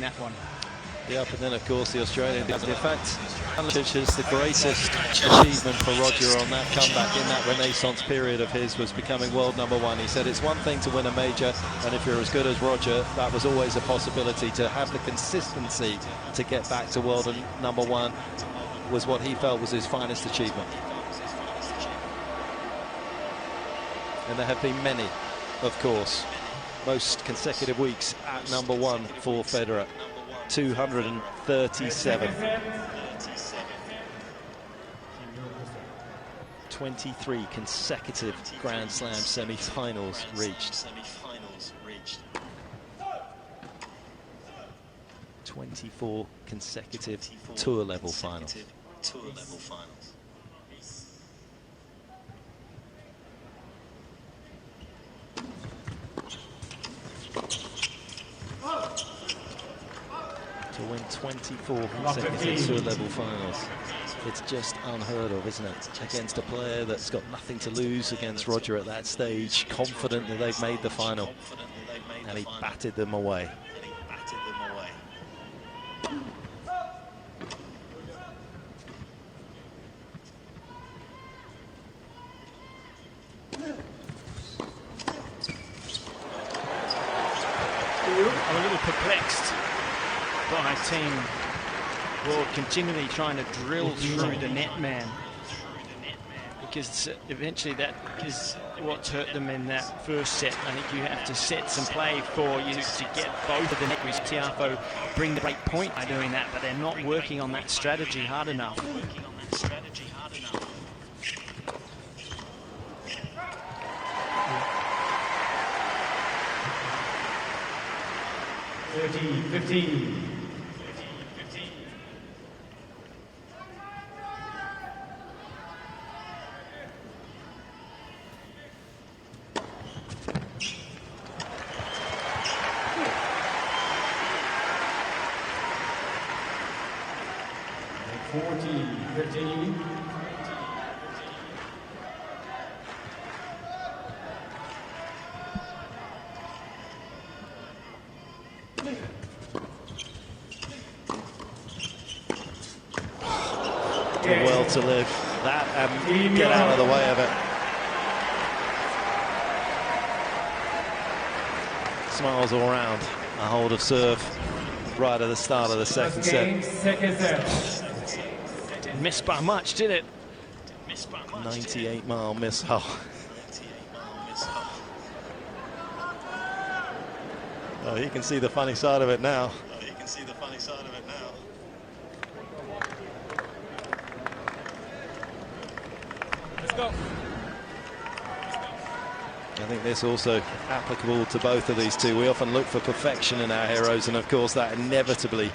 that one. Yeah, but then of course the Australian, in fact, which is the greatest achievement for Roger on that comeback in that renaissance period of his, was becoming world #1. He said it's one thing to win a major, and if you're as good as Roger, that was always a possibility. To have the consistency to get back to world #1 was what he felt was his finest achievement. And there have been many, of course. Most consecutive weeks at #1 for Federer. 237. 23 consecutive Grand Slam semi-finals reached. 24 consecutive tour level finals. To win 24 consecutive tour level finals. It's just unheard of, isn't it? Against a player that's got nothing to lose, against Roger at that stage, confident that they've made the final. And he batted them away. I'm a little perplexed by Team World continually trying to drill through the net man, because eventually that is what's hurt them in that first set. I think you have to set some play for you to get both of the net. Tiafoe bring the break point by doing that, but they're not working on that strategy hard enough. 15. Well to live that and get out of the way of it. Smiles all round. A hold of serve right at the start of the second set. Didn't miss by much, did it? 98-mile missile. Oh, you can see the funny side of it now. Go. I think this also applicable to both of these two. We often look for perfection in our heroes, and of course that inevitably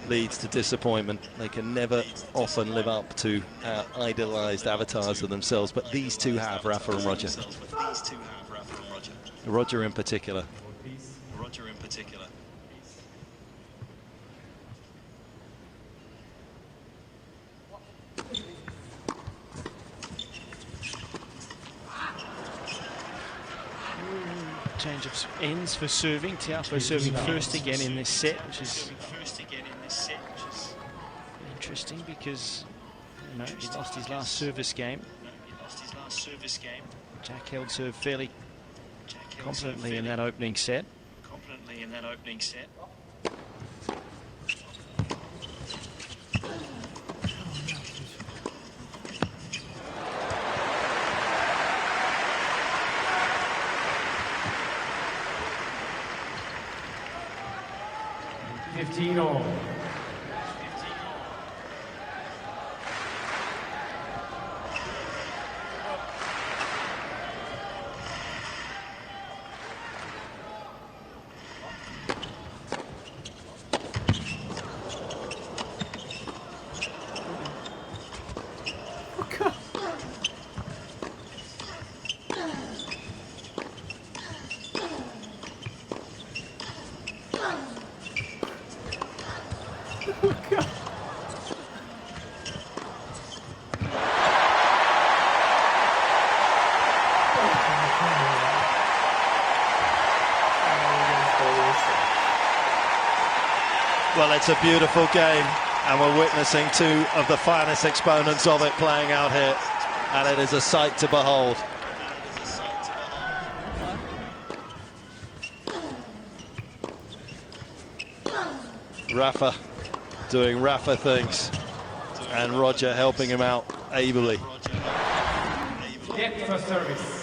leads to disappointment. They can never often live up to our idolized avatars of themselves, but these two have, Rafa and Roger. Roger in particular. Change of ends for serving. Tiafoe serving first again in this set, which is interesting because he lost his last service game. Jack held serve fairly confidently in that opening set. 15 all. Well, it's a beautiful game, and we're witnessing two of the finest exponents of it playing out here, and it is a sight to behold. Rafa doing Rafa things, and Roger helping him out ably. Get for service.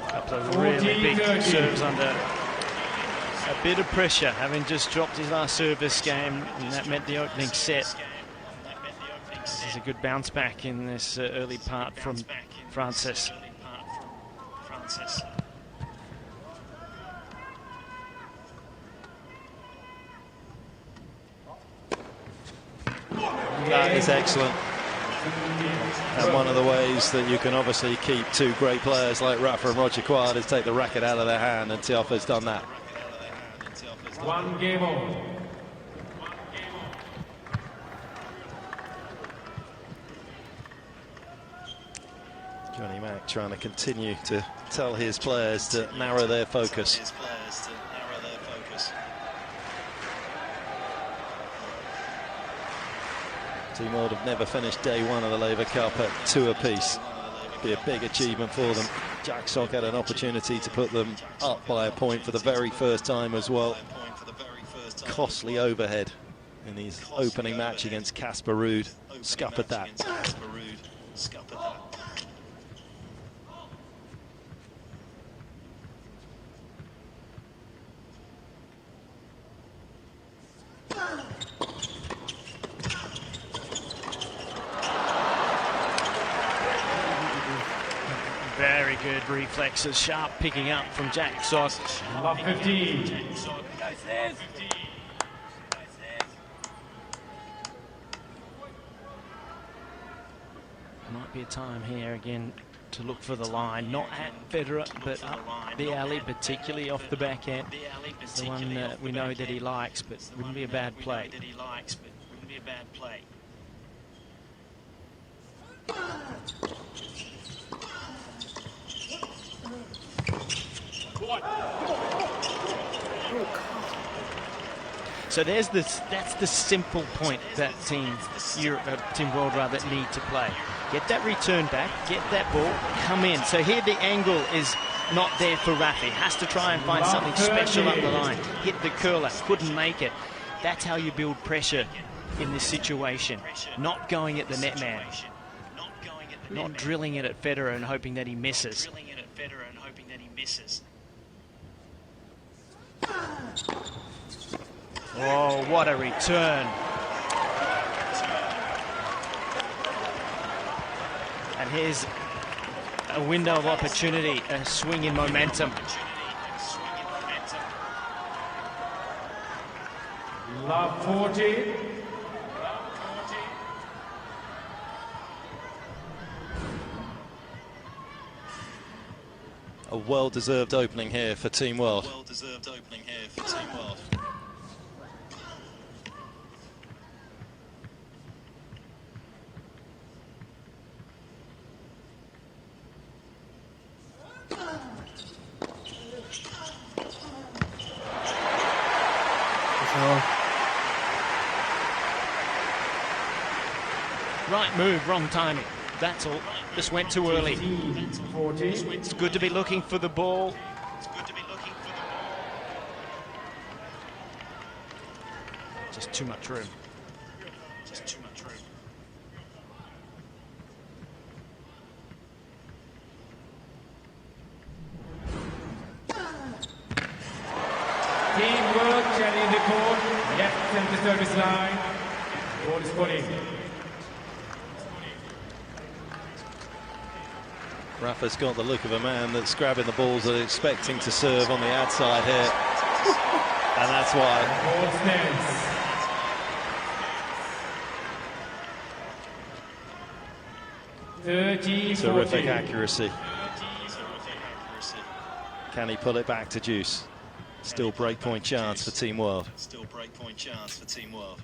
Couple of really big serves under a bit of pressure, having just dropped his last serve this game, and that meant the opening set. This is a good bounce back in this early part from Francis. That is excellent. And one of the ways that you can obviously keep two great players like Rafa and Roger quiet is take the racket out of their hand, and Tiafoe's done that. 1 game on. Johnny Mack trying to continue to tell his players to narrow their focus. Team World have never finished day one of the Laver Cup at 2 apiece. Be a big achievement for them. Jack Sock had an opportunity to put them up by a point for the very first time as well. Costly overhead in his opening match against Casper Ruud. Scuppered that. Very good reflexes, sharp picking up from Jack Sock. 15. Might be a time here again to look for the line, not at Federer, but up the alley, particularly off the back end. It's the one we know that he likes, but wouldn't be a bad play. So that's the simple point that Team World rather need to play. Get that return back, get that ball, come in. So here the angle is not there for Rafa. He has to try and find something special up the line. Hit the curler, couldn't make it. That's how you build pressure in this situation. Not going at the net man. Not drilling it at Federer and hoping that he misses. Oh, what a return. And here's a window of opportunity, a swing in momentum. Love 40. A well-deserved opening here for Team World. Right move, wrong timing. That's all. Just went too early. It's good to be looking for the ball. Just too much room. service line. Ball is falling. Rafa's got the look of a man that's grabbing the balls and expecting to serve on the outside here. And that's why. Ball stands. Terrific accuracy. Can he pull it back to Juice? Still breakpoint chance for Team World. Still breakpoint chance for Team World.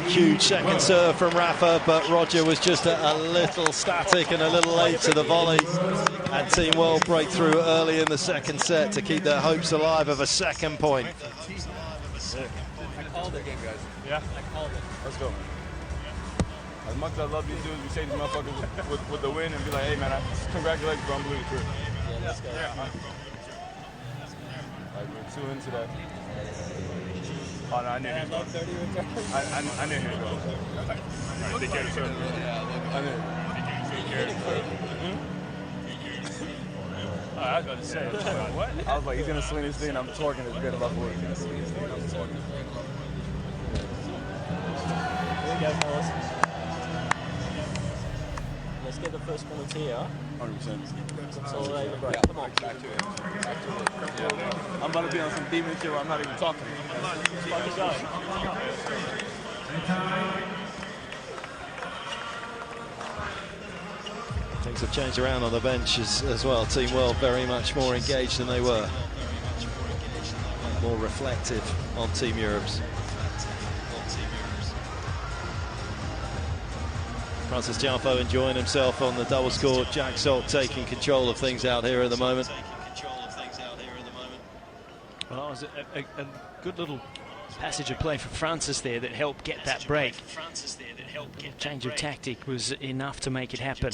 Huge second serve from Rafa, but Roger was just a little static and a little late to the volley. And Team World break through early in the second set to keep their hopes alive of a second point. I called it game, guys. Yeah? I called it. Let's go. As much as I love these dudes, we say these motherfuckers with the win and be like, hey man, congratulations, bro, I'm blue true. Yeah, let's go. Like, we're too into that. Oh no, I knew he was going. 30 returns. I knew he was going. Alright, take care of yourself. I knew. Take care of yourself. I was about to say, what? I was like, he's gonna swing this thing and I'm twerking his good about board. Here we go, fellas. Let's get the first penalty here. 100%. Consolidate the break. Come on. Back to it. Yeah. I'm about to be on some demon shit where I'm not even talking. Fucking go. Things have changed around on the bench as well. Team World very much more engaged than they were. More reflective on Team Europe's. Francis Tiafoe enjoying himself on the double score. Jack Sock taking control of things out here at the moment. Well, it was a good little passage of play for Francis there that helped get that break. Change of tactic was enough to make it happen.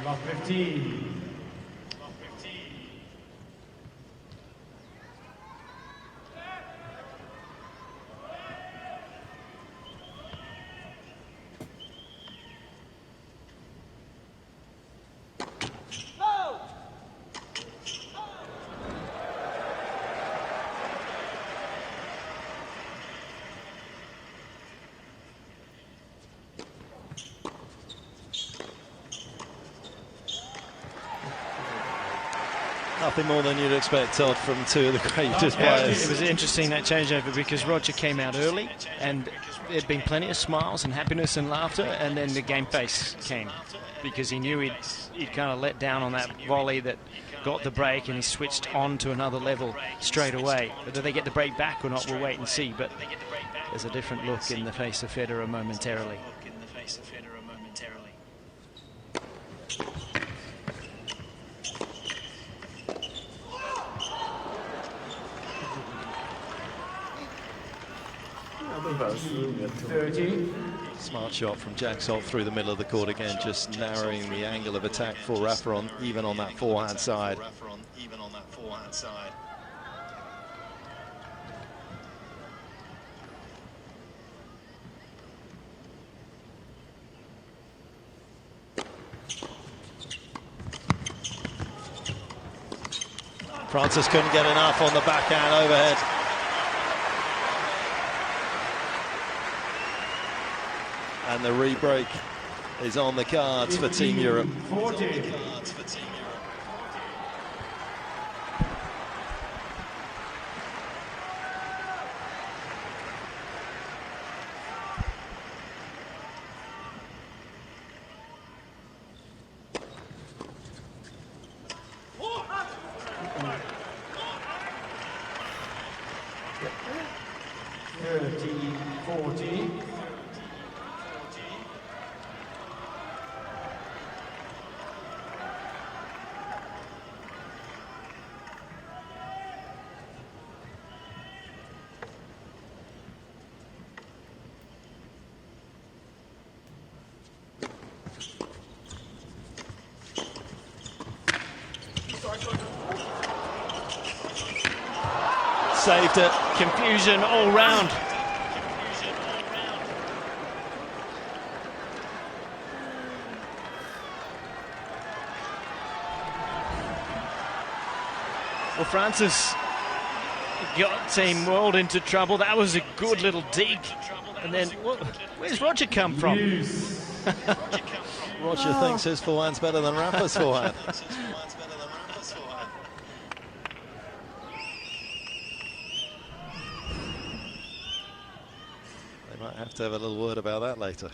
Love 15. Nothing more than you'd expect, Todd, from two of the greatest players. It was interesting, that changeover, because Roger came out early and there'd been plenty of smiles and happiness and laughter, and then the game face came because he knew he'd kind of let down on that volley that got the break, and he switched on to another level straight away. Whether they get the break back or not, we'll wait and see, but there's a different look in the face of Federer momentarily. Smart shot from Jack Sock through the middle of the court again, just narrowing the angle of attack for Rafa even on that forehand side. Francis couldn't get enough on the backhand overhead. And the re-break is on the cards for Team Europe. 40. Saved it. Confusion all round. Well, Francis got Team World into trouble. That was a good little dig. And then, where's Roger come from? Roger thinks his forehand's better than Rafa's forehand. They might have to have a little word about that later.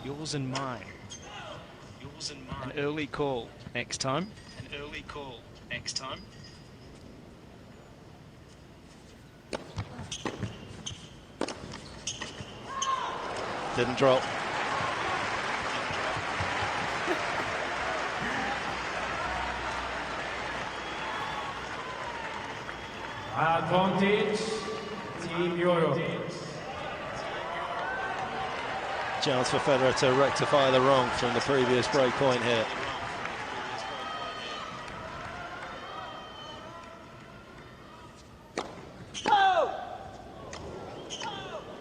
Yours and mine. An early call next time. Didn't drop. Advantage, Team Europe. Chance for Federer to rectify the wrong from the previous break point here.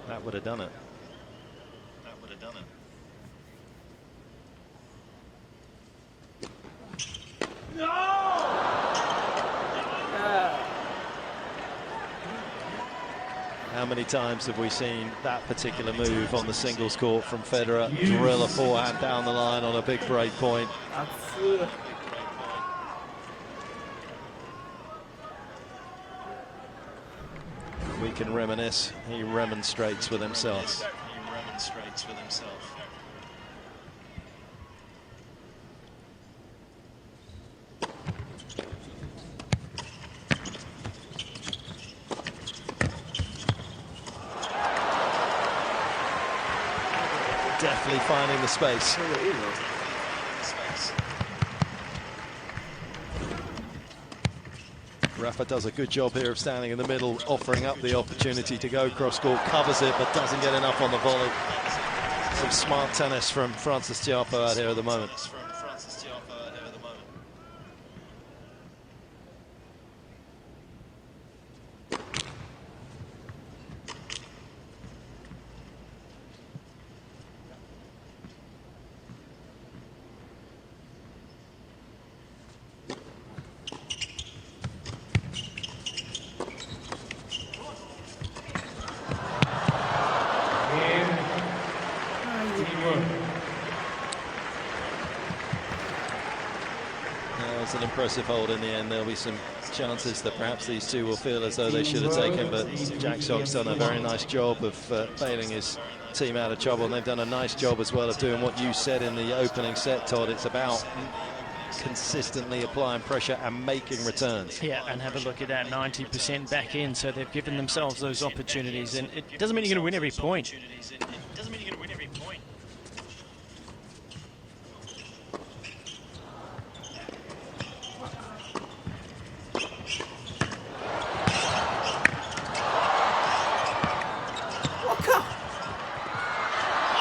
That would have done it. How many times have we seen that particular move on the singles court from Federer drill a forehand down the line on a big break point? We can reminisce. He remonstrates with himself. Definitely finding the space. Rafa does a good job here of standing in the middle, offering up the opportunity to go cross-court, covers it, but doesn't get enough on the volley. Some smart tennis from Francis Tiafoe out here at the moment. 1. It's an impressive hold in the end. There'll be some chances that perhaps these two will feel as though they should have taken, but Jack Sock's done a very nice job of bailing his team out of trouble, and they've done a nice job as well of doing what you said in the opening set, Todd. It's about consistently applying pressure and making returns. Yeah, and have a look at that, 90% back in, so they've given themselves those opportunities, and it doesn't mean you're going to win every point.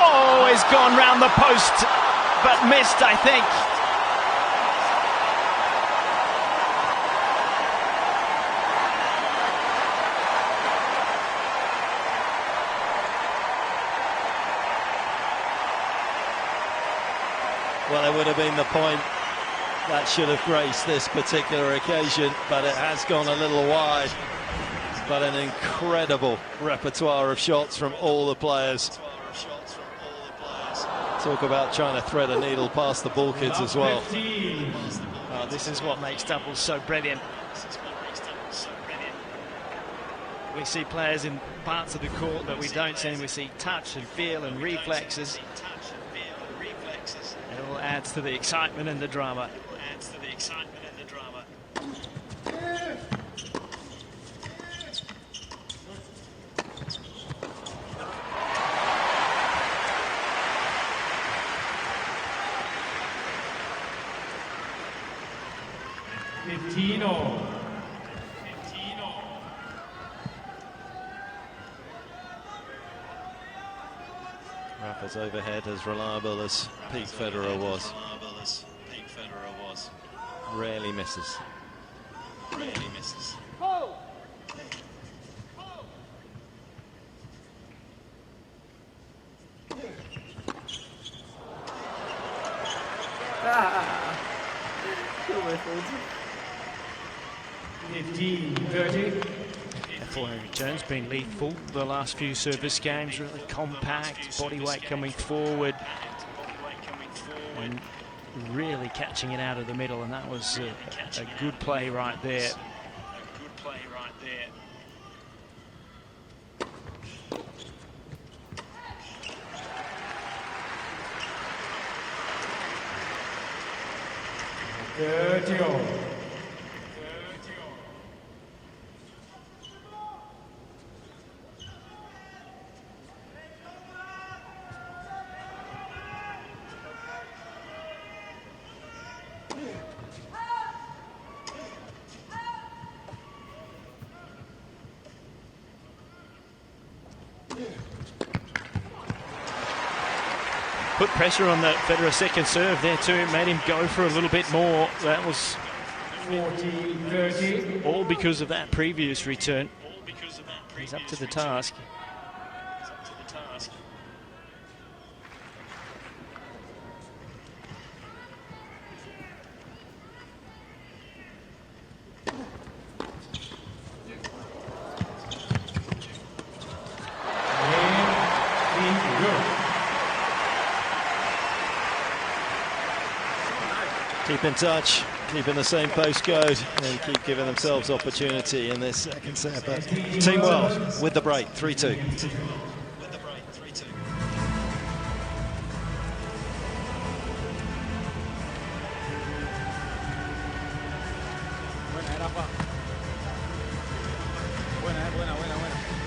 Oh, he's gone round the post, but missed, I think. Well, it would have been the point that should have graced this particular occasion, but it has gone a little wide. But an incredible repertoire of shots from all the players. Talk about trying to thread a needle past the ball kids as well. Oh, this is what makes doubles so brilliant. We see players in parts of the court that we don't see. We see touch and feel and reflexes. It all adds to the excitement and the drama. Rafa's overhead as reliable as Pete Federer was. Rarely misses. Rarely misses. Ah! 15-30. Four-way return's been lethal the last few service games, really compact, body weight coming forward, and really catching it out of the middle, and that was a good play right there. Put pressure on the Federer second serve there too, made him go for a little bit more. That was 40-30. all because of that previous return. He's up to the task. Keep in touch, keep in the same postcode, and keep giving themselves opportunity in this second set. But Team World with the break, 3-2. Buena, Rafa. Buena.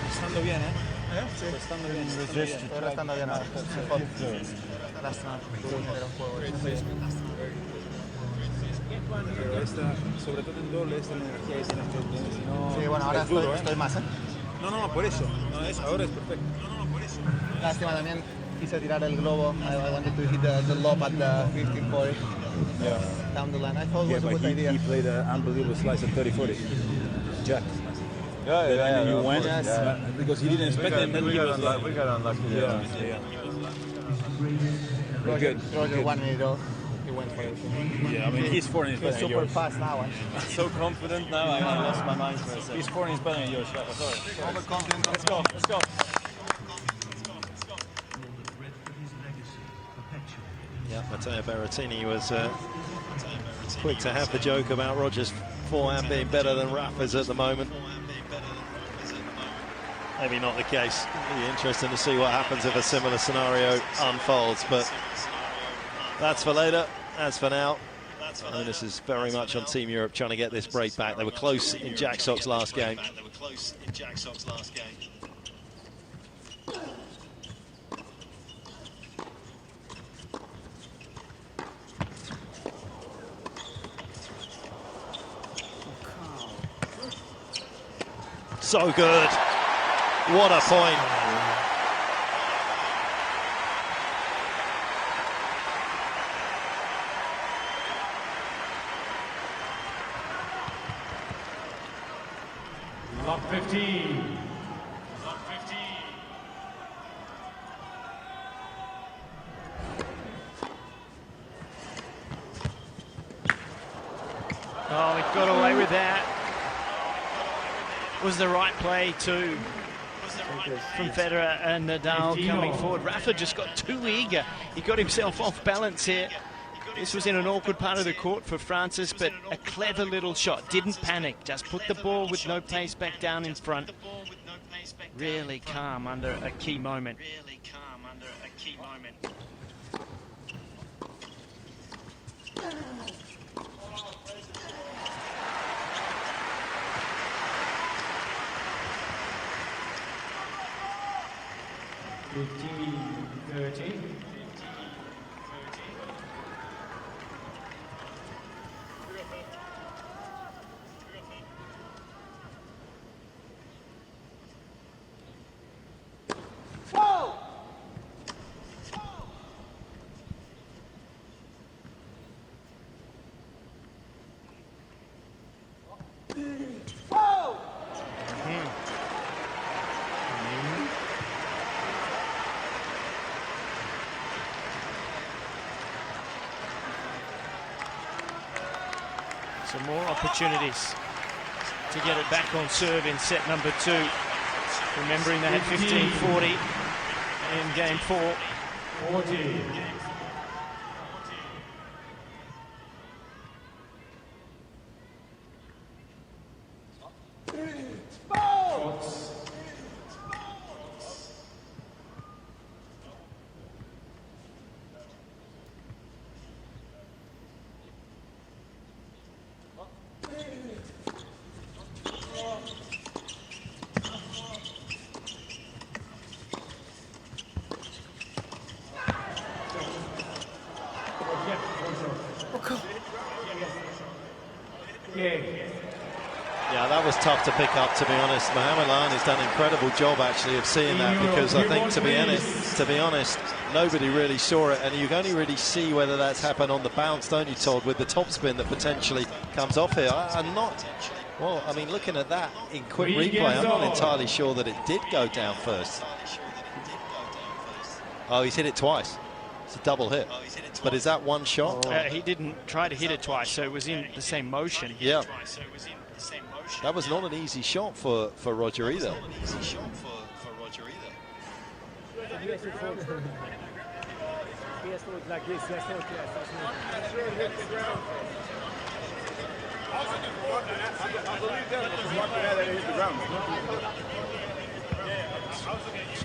Estando bien, ¿eh? Sí. Estando bien. Estoy restando bien ahora. Lástima. Pero esta, sobre todo en doble, esta energía y tienes que tener, si no... Sí, bueno, ahora es duro, estoy más, ¿eh? No, por eso. Ahora es perfecto. Lástima también. Quise tirar el globo. I wanted to hit the lob at the 15-40 down the line. I thought it was a good idea. He played an unbelievable slice at 30-40. Jack. Yeah, You went because he didn't expect it, and then he was we got unlucky. Roger wanted it all. He went for it. Yeah, I mean, his forehand is He's better than super yours. fast now. I'm so confident now, I lost my mind for a second. His forehand is better than yours, Rafa, sorry. Overconfident. Let's go. Yeah, Matteo Berrettini was quick to have the joke about Roger's forehand being better than Rafa's at the moment. Maybe not the case. It'll be interesting to see what happens if a similar scenario unfolds, but that's for later. As for now, and this is very much on Team Europe trying to get this break back. They were close in Jack Sock's last game. So good. What a point. Lock 15. Oh, he got away with that. Was the right play too from Federer and Nadal coming forward. Rafa just got too eager. He got himself off balance here. This was in an awkward part of the court for Francis, but a clever little shot. Didn't panic, just put the ball with no pace back down in front. Really calm under a key moment. Some more opportunities to get it back on serve in set number 2. Remembering they had 15-40 in game 4. 40. Yeah, that was tough to pick up, to be honest. Mohamed Lahan has done an incredible job, actually, of seeing that, because I think, to be honest, nobody really saw it, and you can only really see whether that's happened on the bounce, don't you, Todd, with the topspin that potentially comes off here. I'm not, well, I mean, looking at that in quick replay, I'm not entirely sure that it did go down first. Oh, he's hit it twice. It's a double hit. But is that one shot? He didn't try to hit it twice, so it was in the same motion. Yeah. That was not an easy shot for Roger either.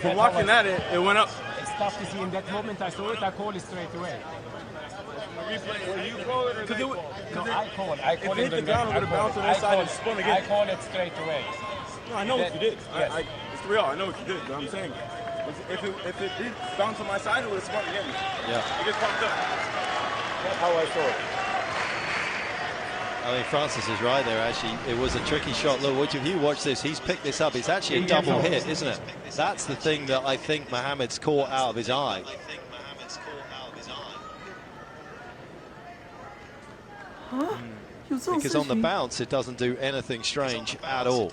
From watching at it, it went up. It's tough to see. In that moment I saw it, I called it straight away. Will you call it or they call it? No, I call it. I call If it hit the ground, it would have bounced on that side and spun again. I call it straight away. No, I know what you did. Yes. It's real. I know what you did. But I'm saying, if it did bounce on my side, it would have spun again. Yeah. It just popped up. That's how I saw it. I mean, Francis is right there, actually. It was a tricky shot. Look, if you watch this, he's picked this up. It's actually a double hit, isn't it? That's the thing that I think Mohamed's caught out of his eye. Because on the bounce, it doesn't do anything strange at all.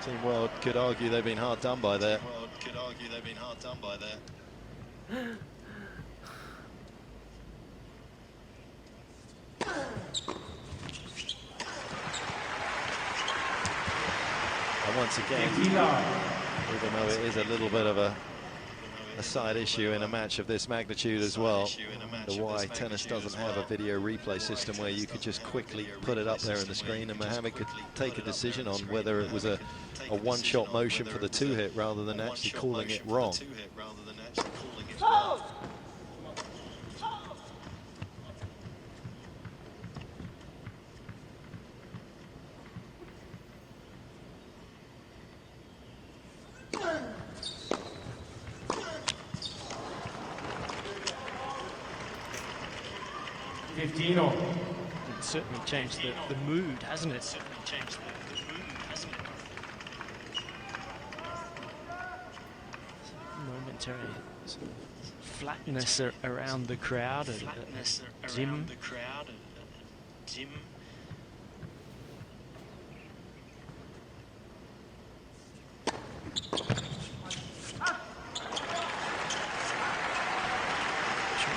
Team World could argue they've been hard done by there. And once again, even though it is a little bit of a side issue in a match of this magnitude as well, the why tennis doesn't have a video replay system where you could just quickly put it up there on the screen and Mohamed could take a decision on whether it was a one-shot motion for the 2-hit rather than actually calling it wrong. It's certainly changed the mood, hasn't it? Momentary sort of flatness around the crowd, a dim.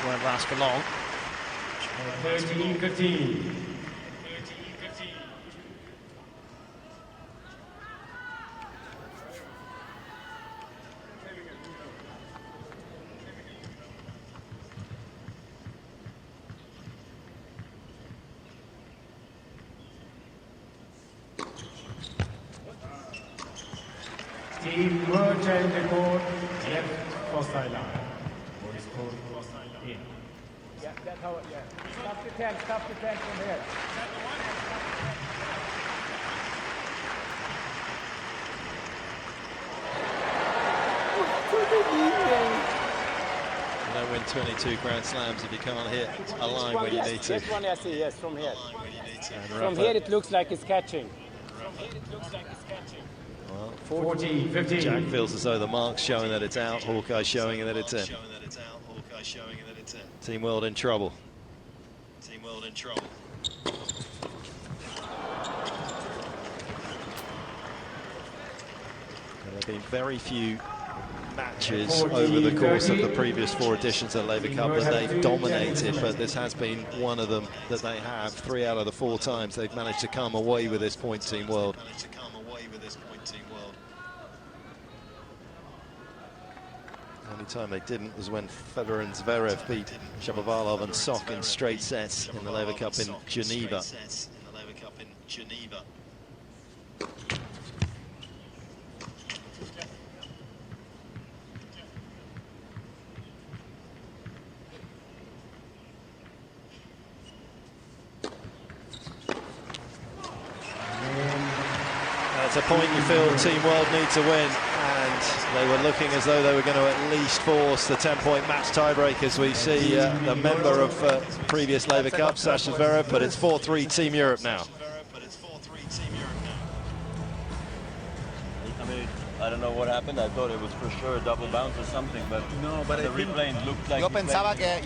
Won't last for long. 13-15. Team merge and the court left for sideline. What is called in. Yeah, that's how it, yeah. Stop the 10 from here. You don't win 22 Grand Slams if you can't hit a line when you need to. This one I see, yes, from here. And From here it looks like it's catching. 40-15. Jack feels as though the mark's showing that it's out, Hawkeye showing that it's in. Team World in trouble. Team World in trouble. There have been very few matches over the course of the previous 4 editions of Laver Cup that they've dominated, but this has been one of them that they have. 3 out of the 4 times they've managed to come away with this point, Team World. The only time they didn't was when Federer and Zverev beat Shapovalov and Sok in straight sets in the Laver Cup in Geneva. That's a point you feel Team World need to win, and they were looking as though they were going to at least force the 10-point match tiebreak, as we see the member of previous Laver Cup, Sasha Zverev, but it's 4-3 Team Europe now. I mean, I don't know what happened. I thought it was for sure a double bounce or something, but no, but the replay looked like. I thought that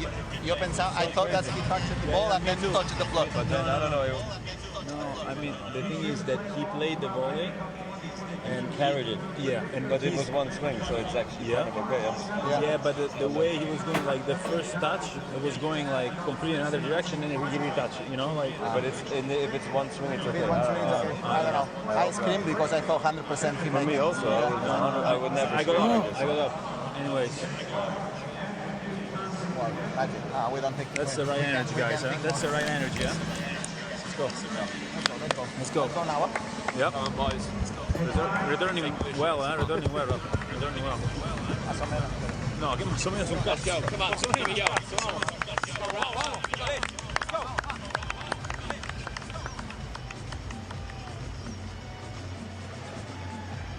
he touched the ball and then touched the floor. But then I don't know. No, I mean, the thing is that he played the volley and carried it. Yeah, but it was one swing, so it's actually kind of okay. Yeah, but the way he was going, like the first touch, it was going like completely another direction, and he really touched it, you know, like. But it's if it's one swing, it's okay. I don't know. I screamed because I thought 100% he For me also, I would never. I got up. Anyways. Well, we don't take. That's the right energy, guys. Huh? That's the right energy. Huh? Let's go. Let's go. Let's go now. Yep. Boys. Returning well, huh? Returning well, Rob. Returning well. No, che más o menos un casco. Come on,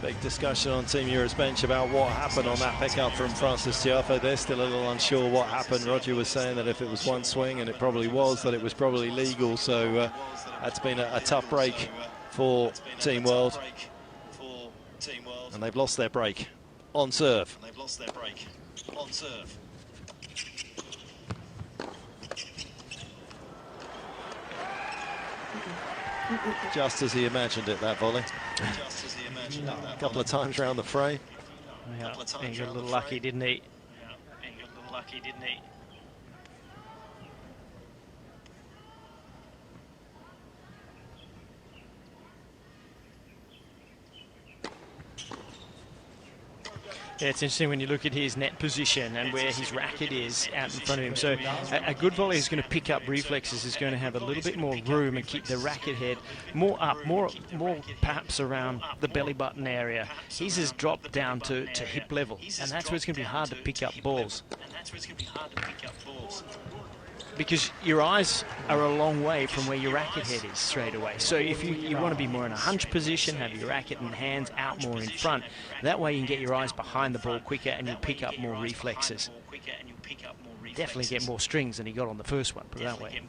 Big discussion on Team Europe's bench about what happened on that pickup from Francis Tiafoe. They're still a little unsure what happened. Roger was saying that if it was one swing, and it probably was, that it was probably legal. So that's been a tough break for Team World. And they've lost their break on serve. Just as he imagined it, that volley. A couple of times around the frame. Yeah, he got a little lucky, didn't he? Yeah, it's interesting when you look at his net position and where his racket is out in front of him. So a good volley is going to pick up reflexes, is going to have a little bit more room and keep the racket head more up, more perhaps around the belly button area. His has dropped down to hip level, and that's where it's going to be hard to pick up balls. Because your eyes are a long way from where your racket head is straight away. So if you want to be more in a hunch position, have your racket and hands out more in front, that way you can get your eyes behind the ball quicker and you'll pick up more reflexes. Definitely get more strings than he got on the first one, put it that way.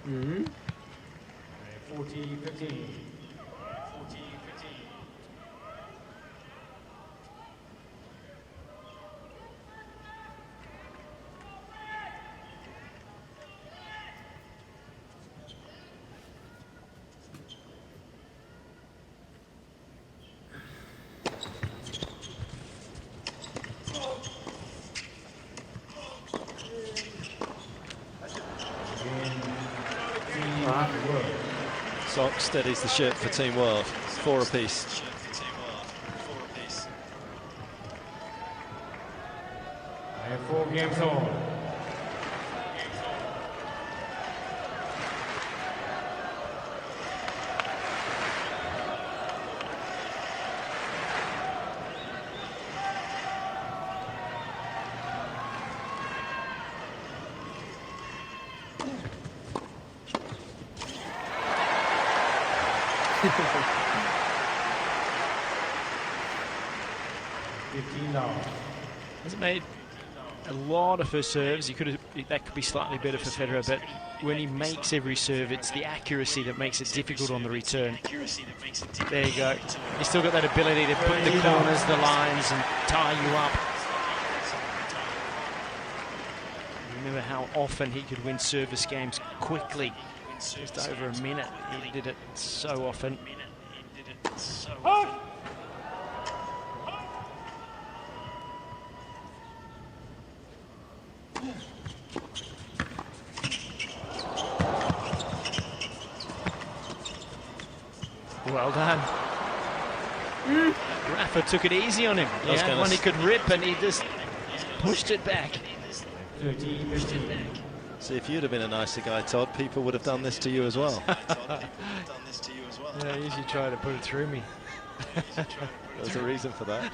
Mm-hmm. 40-15. Sok steadies the ship for Team World. 4 apiece. I have 4 games on. $15. Hasn't made a lot of first serves. That could be slightly better for Federer, but when he makes every serve, it's the accuracy that makes it difficult on the return. There you go. He's still got that ability to put the corners, the lines, and tie you up. Remember how often he could win service games quickly, just over a minute. He did it so often. Well done. Rafa took it easy on him. He had one he could rip, and he just pushed it back. See, if you'd have been a nicer guy, Todd, people would have done this to you as well. Yeah, I usually try to put it through me. There's a reason for that.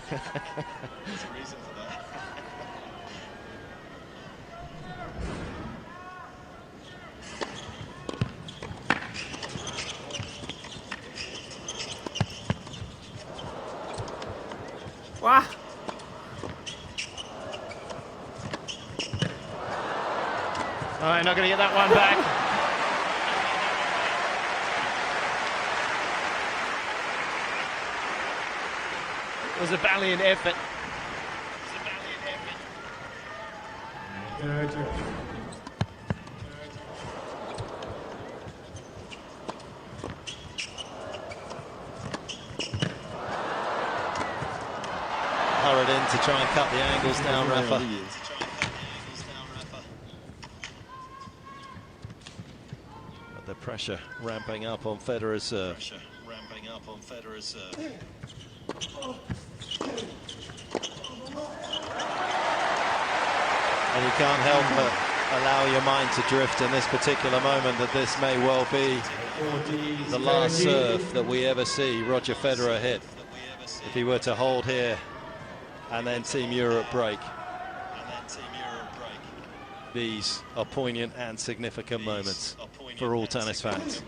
Wow. All right, not going to get that one back. It was a valiant effort. Hurried in to try and cut the angles down, Rafa. But the pressure ramping up on Federer's serve. And you can't help but allow your mind to drift in this particular moment that this may well be the last serve that we ever see Roger Federer hit. If he were to hold here and then Team Europe break. These are poignant and significant moments for all tennis fans.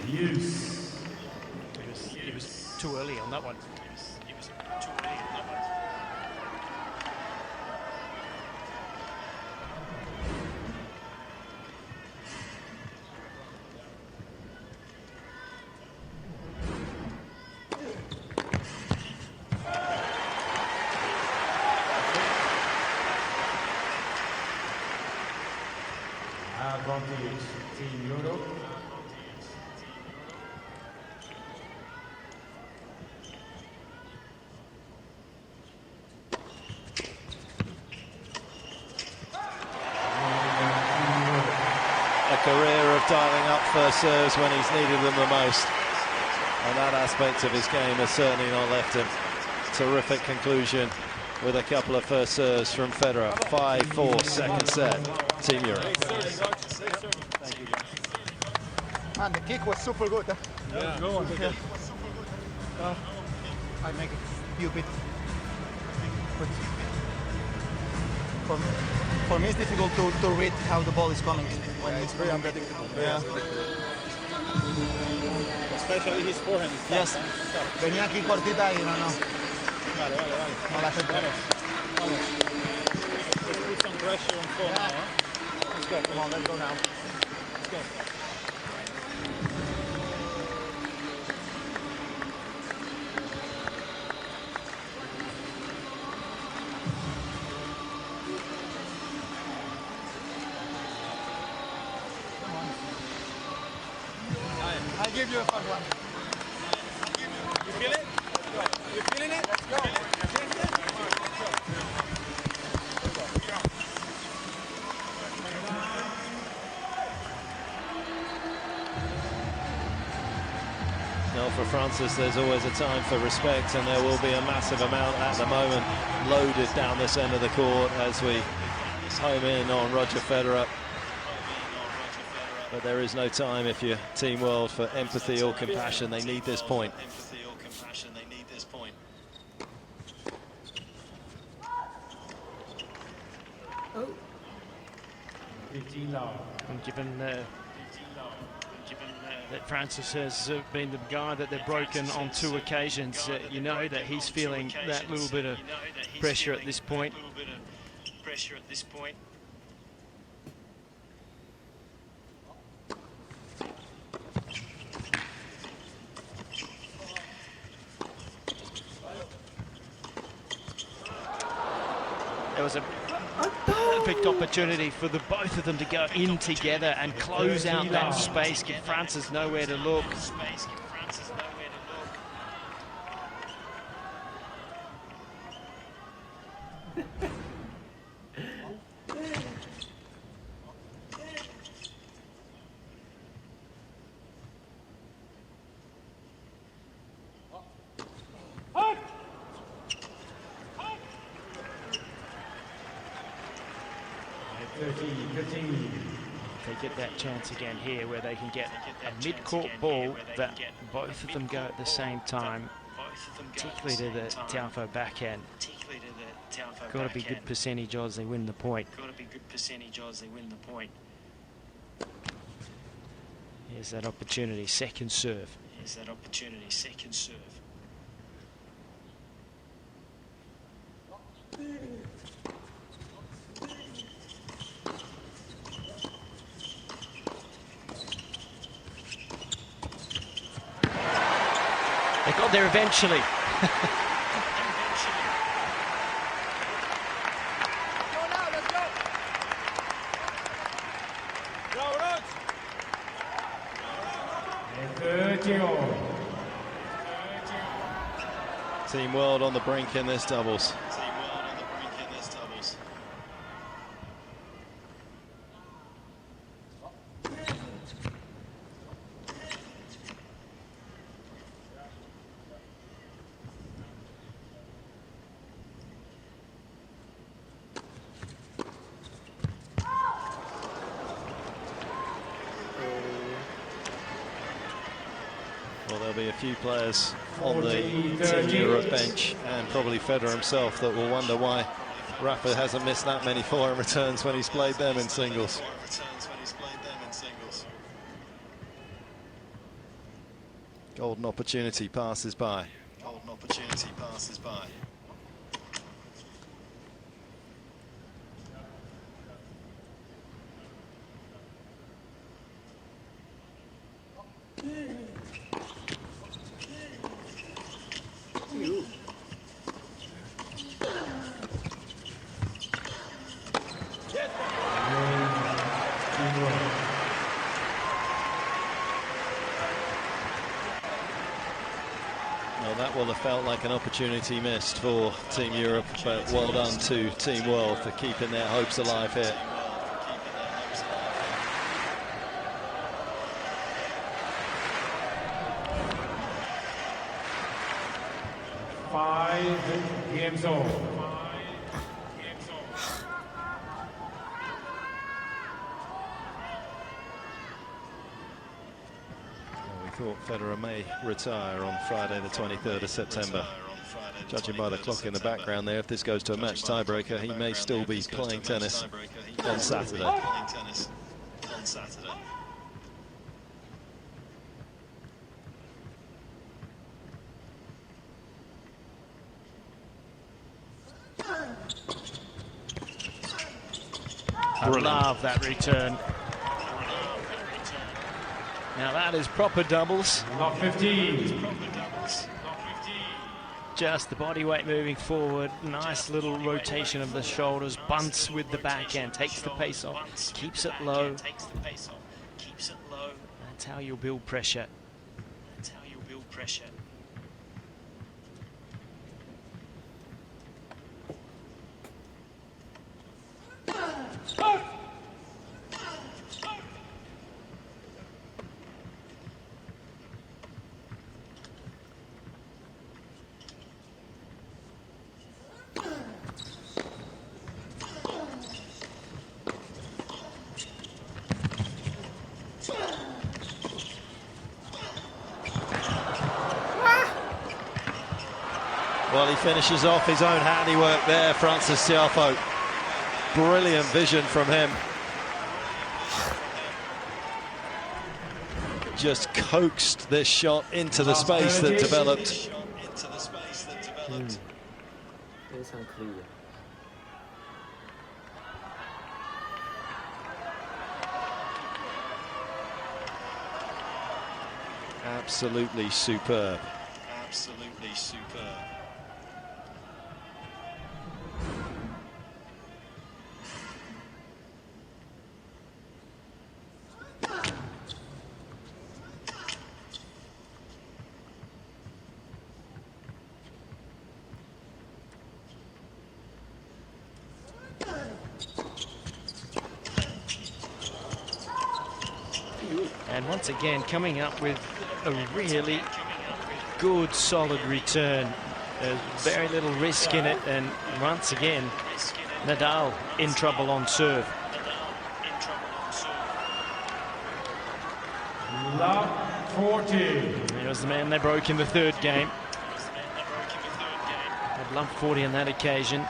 He was too early on that one. Advantage, Team Europe. A career of dialing up first serves when he's needed them the most. And that aspect of his game has certainly not left him. Terrific conclusion with a couple of first serves from Federer. 5-4, second set. Team Europe. Man, the kick was super good. Huh? Yeah, go on. Yeah. I make a few bit. But for me, it's difficult to read how the ball is coming. When It's very unpredictable. Yeah. Especially his forehand. Yes. Venía aquí cortita y no. Vale. No la acepté. Vamos. Let's put some pressure on forehand now, huh? Let's go. Come on, let's go now. Let's go. I'll give you a fun one. You feel it? You feeling it? Let's go. Now for Francis, there's always a time for respect, and there will be a massive amount at the moment loaded down this end of the court as we home in on Roger Federer. But there is no time if you're Team World for empathy or compassion. They need this point. $15. And given that Francis has been the guy that they've broken on 2 occasions, you know that he's feeling that little bit of pressure at this point. There was a perfect opportunity for the both of them to go in together and close out that space, give Francis nowhere to look. They get that chance again here where they can get a mid-court ball that both of them go at the same time, particularly to the Taufo backhand. Got to be good percentage odds they win the point. Here's that opportunity, second serve. They got there eventually. Team World on the brink in this doubles. Well, there'll be a few players on the Team Europe bench and probably Federer himself that will wonder why Rafa hasn't missed that many foreign returns when he's played them in singles. Golden opportunity passes by. Well, that will have felt like an opportunity missed for Team Europe, but well done to Team World for keeping their hopes alive here. Games over. We thought Federer may retire on Friday the 23rd of September. Judging by the clock in the background there, if this goes to a match tiebreaker, he may still be playing tennis on Saturday. I love that return. Now that is proper doubles. Not 15. Just the body weight moving forward. Nice little rotation of the shoulders. Bunts with the backhand. Takes the pace off. Keeps it low. That's how you'll build pressure. Well, he finishes off his own handiwork there, Francis Tiafoe. Brilliant vision from him. just coaxed this shot into the space that developed. Absolutely superb. Absolutely superb. And once again, coming up with a really good, solid return. There's very little risk in it, and once again, Nadal in trouble on serve. Love 40. He was the man they broke in the third game. Had love 40 on that occasion.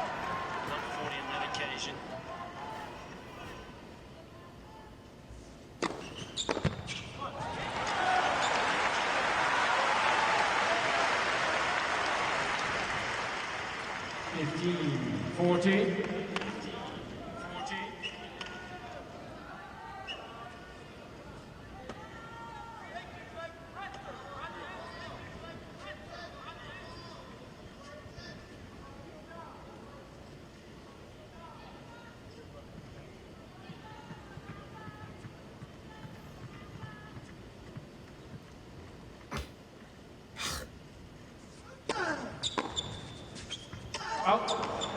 40.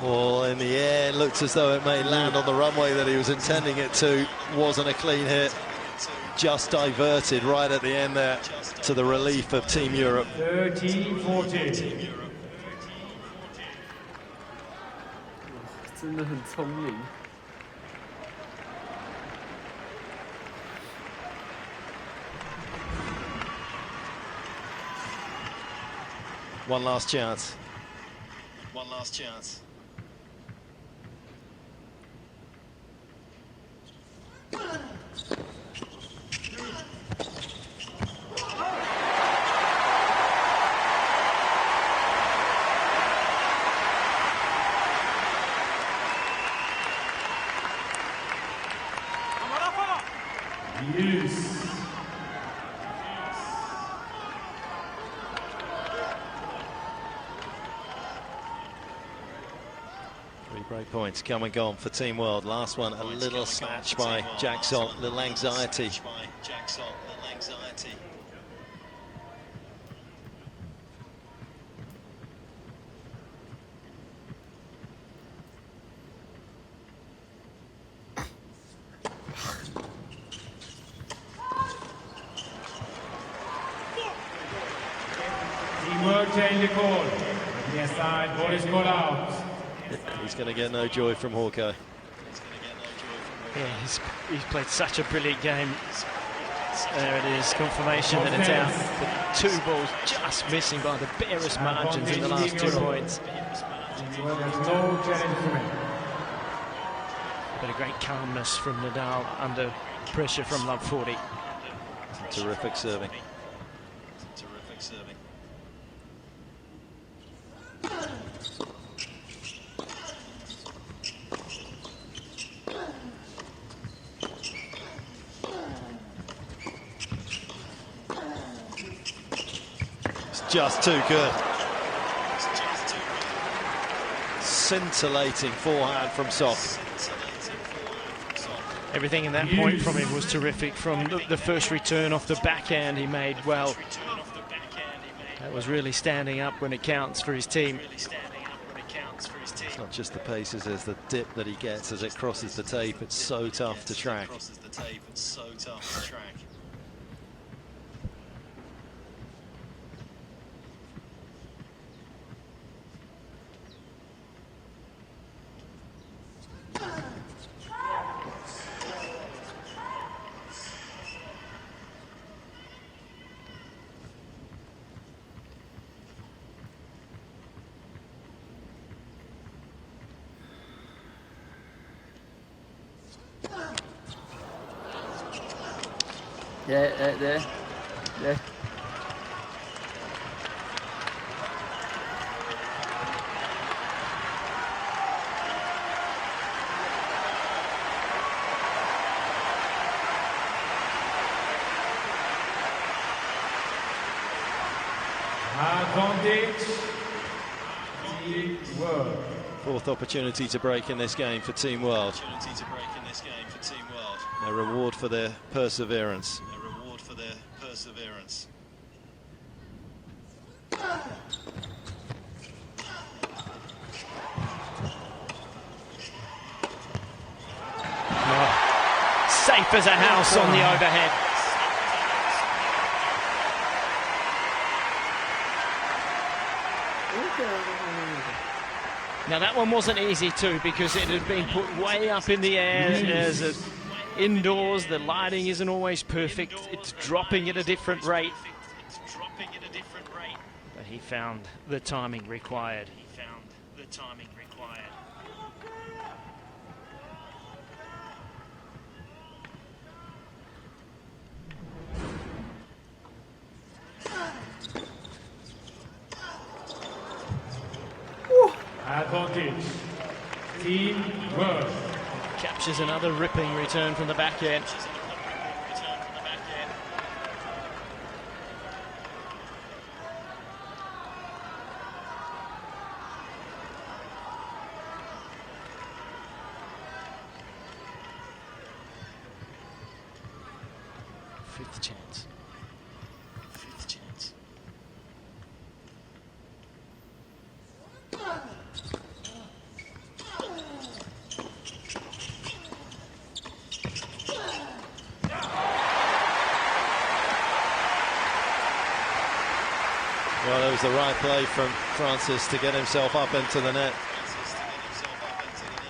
Well, in the air, it looked as though it may land on the runway that he was intending it to. Wasn't a clean hit. Just diverted right at the end there, to the relief of Team Europe. 13-40. 真的很聪明。 One last chance. One last chance. Yes. Three break points come and gone for Team World. Last one, a little snatch by Jack Salt, little anxiety. Teamwork change the call. The side, ball is called out. He's going to get no joy from Hawkeye. Yeah, he's played such a brilliant game. There it is, confirmation that it's out. But two balls just missing by the barest margins in the last 2 points. Well, there's no challenge to make. But a great calmness from Nadal under pressure from love 40. Terrific serving. Terrific serving. Just too good. Scintillating forehand from Sock. Everything in that point from him was terrific. From the first return off the backhand he made well. That was really standing up when it counts for his team. It's not just the paces, there's the dip that he gets as it crosses the tape. It's so tough to track. There. Yeah. Advantage. Team World. Fourth opportunity to break in this game for Team World. A reward for their perseverance. Safe as a house on the overhead. Now that one wasn't easy too, because it had been put way up in the air. As indoors, the lighting isn't always perfect. It's dropping at a different rate. But he found the timing required. Advantage. Team World. Captures another ripping return from the back end. Fifth chance. Well, it was the right play from Francis to get himself up into the net.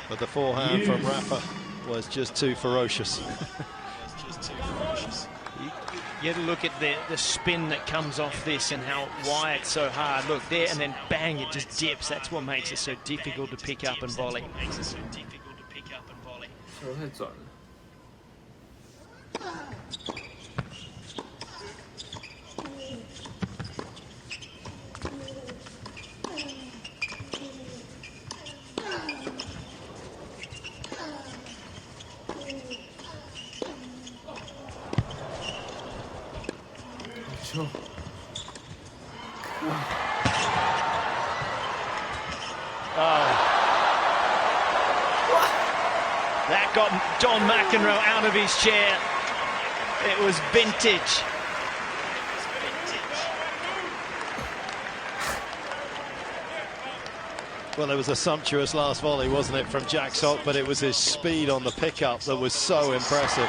But the forehand from Rafa was just too ferocious. You have to look at the spin that comes off this and why it's so hard. Look there, and then bang, it just dips. That's what makes it so difficult to pick up and volley. 球太转了。 That got John McEnroe out of his chair. It was vintage. Well, it was a sumptuous last volley, wasn't it, from Jack Sock, but it was his speed on the pickup that was so impressive.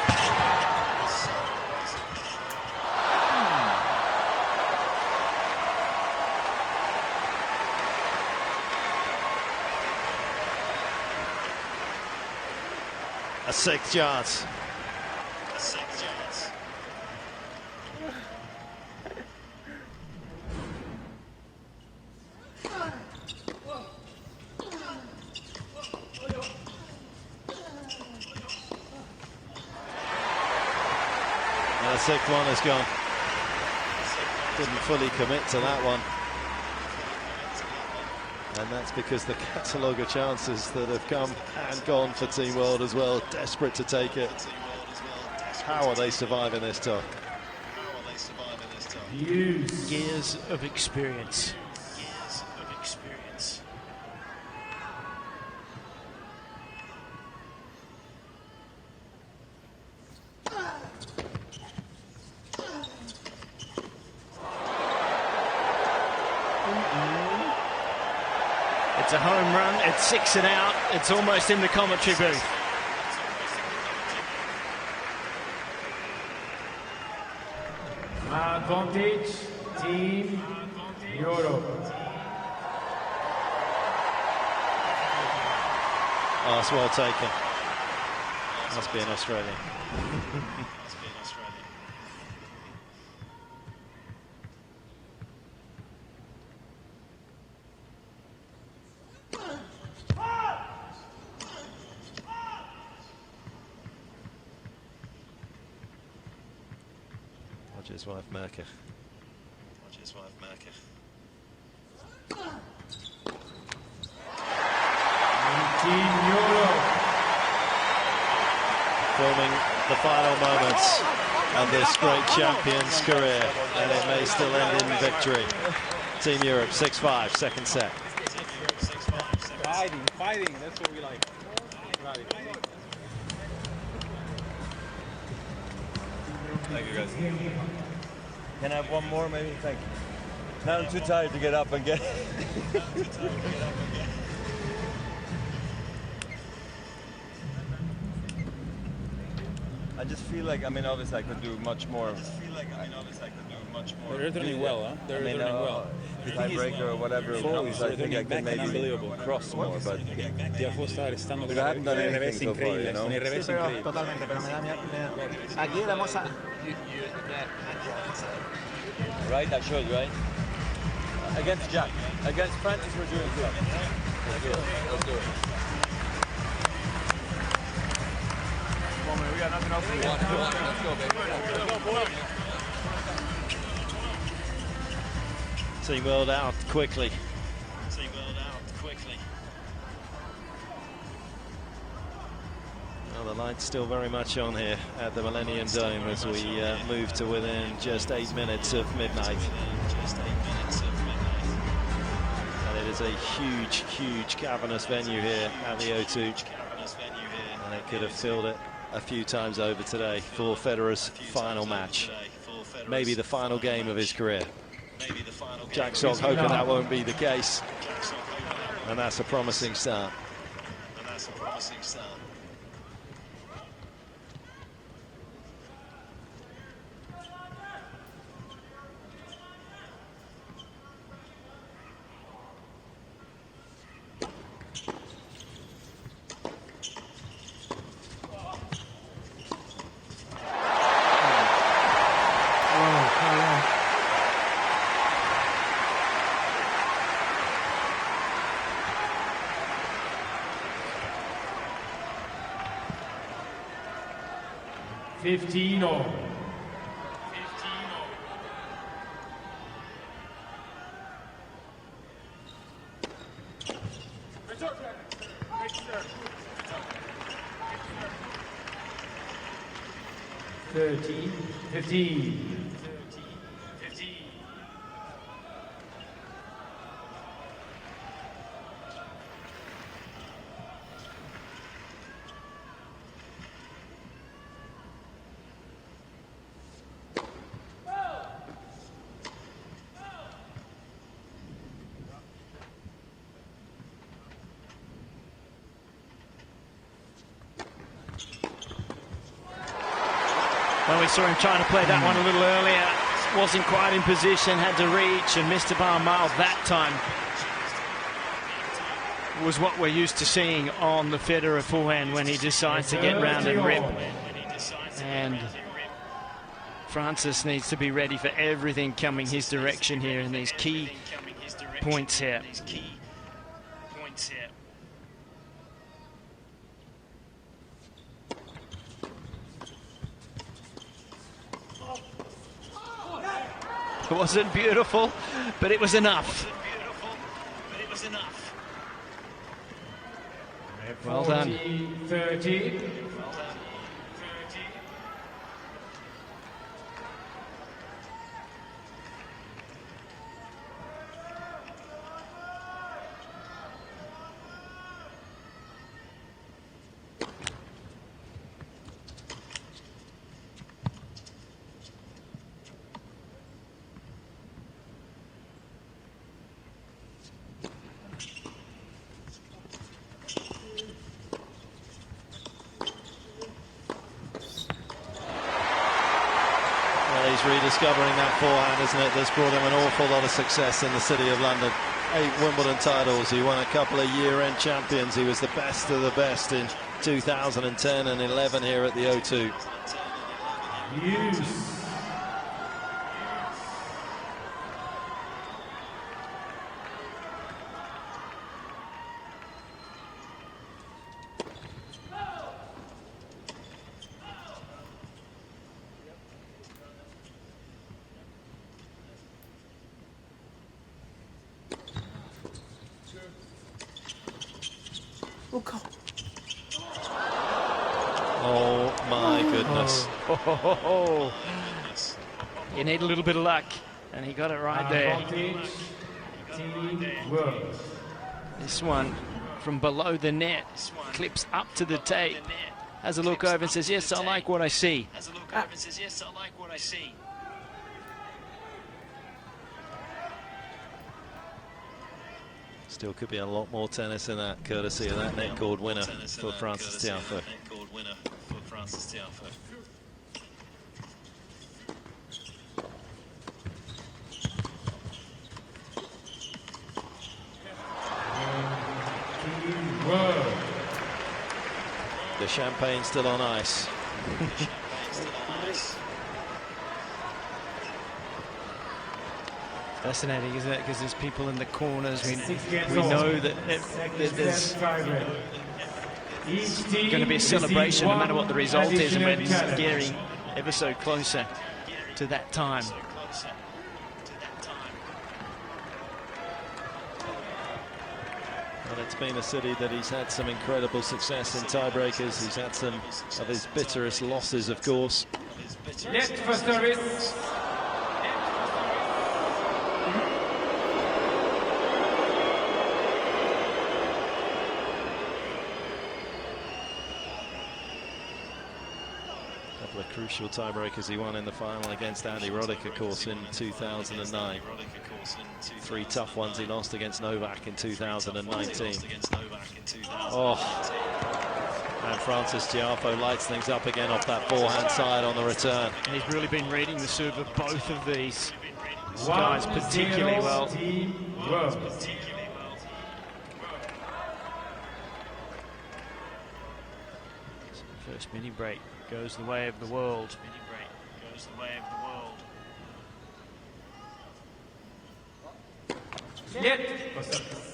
A sixth chance. And the sixth one is gone. Didn't fully commit to that one. And that's because the catalogue of chances that have come and gone for Team World as well, desperate to take it. How are they surviving this time? Years of experience. It's a home run, it's 6 and out, it's almost in the commentary booth. Advantage, Team Europe. Oh, it's well taken. Must be an Australian. Roger's wife, Merker. Filming the final moments of this great champion's career, and it may still end in victory. Team Europe 6-5, second set. Fighting, that's what we like. Thank you, guys. Can I have one more, maybe? Thank you. Now I'm too tired to get up and get. I just feel like, I mean, obviously I could do much more. They're returning well, huh? They're returning well. Tiebreaker or whatever it comes, I think I can maybe cross more, but I haven't done anything so far, you know? Sí, pero totalmente, pero aquí vamos a... Right, I should, right? Against Jack. Against Francis, we're doing good. Let's do it. Let's do it. Come on, man, we got nothing else to do. Let's go, baby. Let's go, boy. Team World out quickly. Well, the light's still very much on here at the Millennium Dome as we move to within just 8 minutes of midnight. And it is a huge cavernous venue here at the O2. And it could have filled it a few times over today for Federer's final match. Maybe the final game of his career. Jack Sock hoping that won't be the case. And that's a promising start. Fifteen-all. Thirteen, 15. Well, we saw him trying to play that one a little earlier. Wasn't quite in position, had to reach and missed a bar mile that time. Was what we're used to seeing on the Federer forehand when he decides to get round and rip. And Francis needs to be ready for everything coming his direction here in these key points here. It wasn't beautiful, but it was enough. Well done. 30. He's rediscovering that forehand, isn't it? That's brought him an awful lot of success in the City of London. 8 Wimbledon titles. He won a couple of year-end champions. He was the best of the best in 2010 and 11 here at the O2. Use. goodness. You need a little bit of luck, and he got it right there. Advantage, Team World. This one from below the net, clips up to the tape, has a look over and says, yes, I like what I see. Still could be a lot more tennis in that, courtesy of that net cord winner for Francis Tiafoe. Team World. The champagne still on ice. Fascinating, isn't it? Because there's people in the corners. We 6 games know on. that there's Each team going to be a celebration no matter what the result is, and we're additional challenge. getting ever so closer to that time. Well, it's been a city that he's had some incredible success in tiebreakers. He's had some of his bitterest losses, of course. Net for service. Couple of crucial tiebreakers he won in the final against Andy Roddick, of course, in 2009. 3 tough ones he lost against Novak in 2019. Oh, and Francis Tiafoe lights things up again off that forehand side on the return. And he's really been reading the serve of both of these guys particularly well. Team World. First mini break goes the way of the world. Net for service.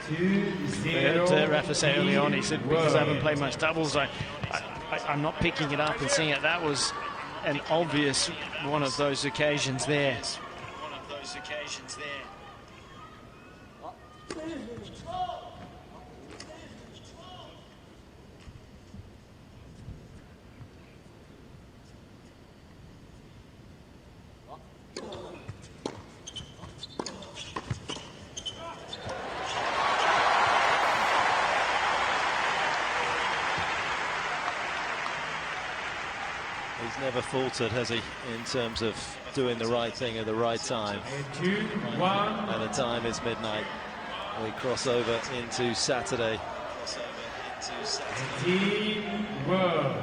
I heard Rafa say early on, he said, because I haven't played much doubles, I'm not picking it up and seeing it. That was an obvious one of those occasions there. He's never faltered, has he, in terms of doing the right thing at the right time. 2-1. And the time is midnight. We cross over into Saturday. Team World.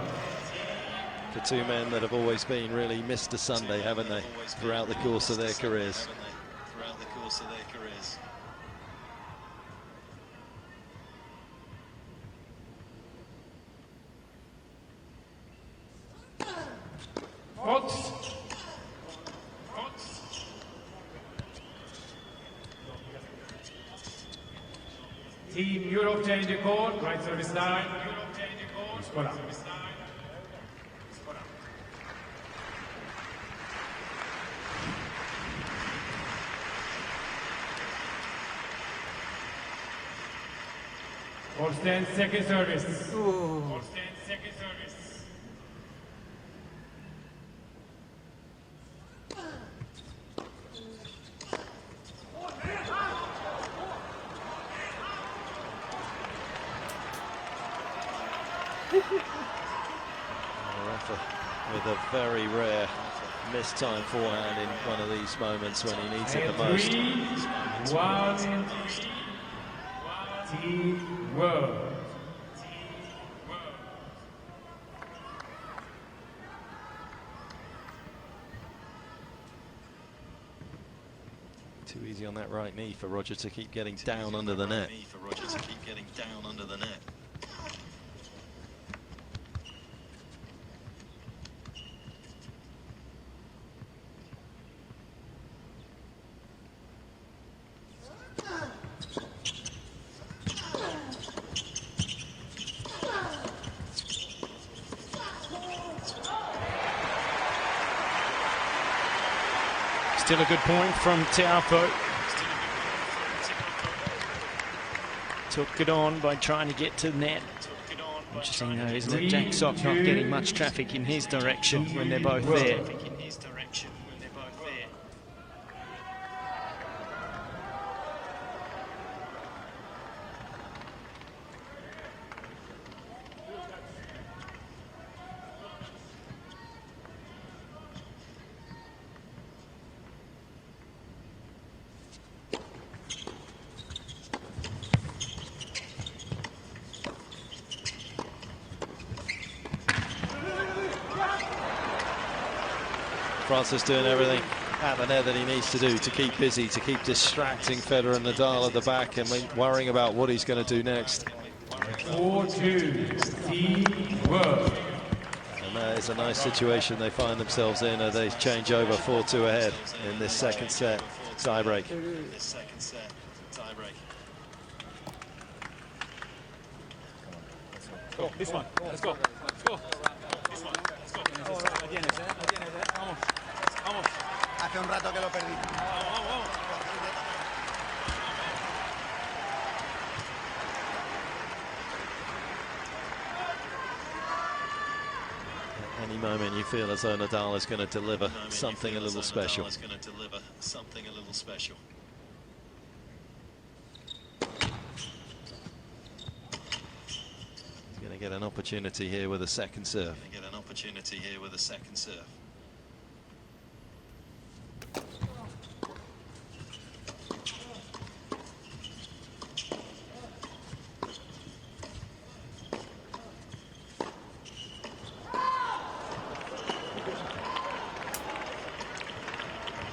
For 2 men that have always been really Mr. Sunday, haven't they, throughout the course of their careers. Fox. Team Europe change the code, right service line. Scola. Holstein second service. Holstein second service. Rafa with a very rare missed time forehand in one of these moments when he needs it the most. 3-1. Team World. Too Easy on that right knee for Roger to keep getting down under the net. Still a good point from Tiafoe. Took it on by trying to get to the net. Interesting though, isn't it? Jack Sock not getting much traffic in his direction when they're both there. Francis doing everything at the net that he needs to do to keep busy, to keep distracting Federer and Nadal at the back and worrying about what he's going to do next. 4-2, Team World. And that is a nice situation they find themselves in as they change over 4-2 ahead in this second set tiebreak. Go, this one. Let's go. Let's go. This one. Let's go. La tienes, ¿eh? La tienes, ¿eh? Vamos. Vamos. Hace un rato que lo perdí. Vamos, vamos. At any moment you feel as though Nadal is going to deliver something a little special. Going to get an opportunity here with a second serve.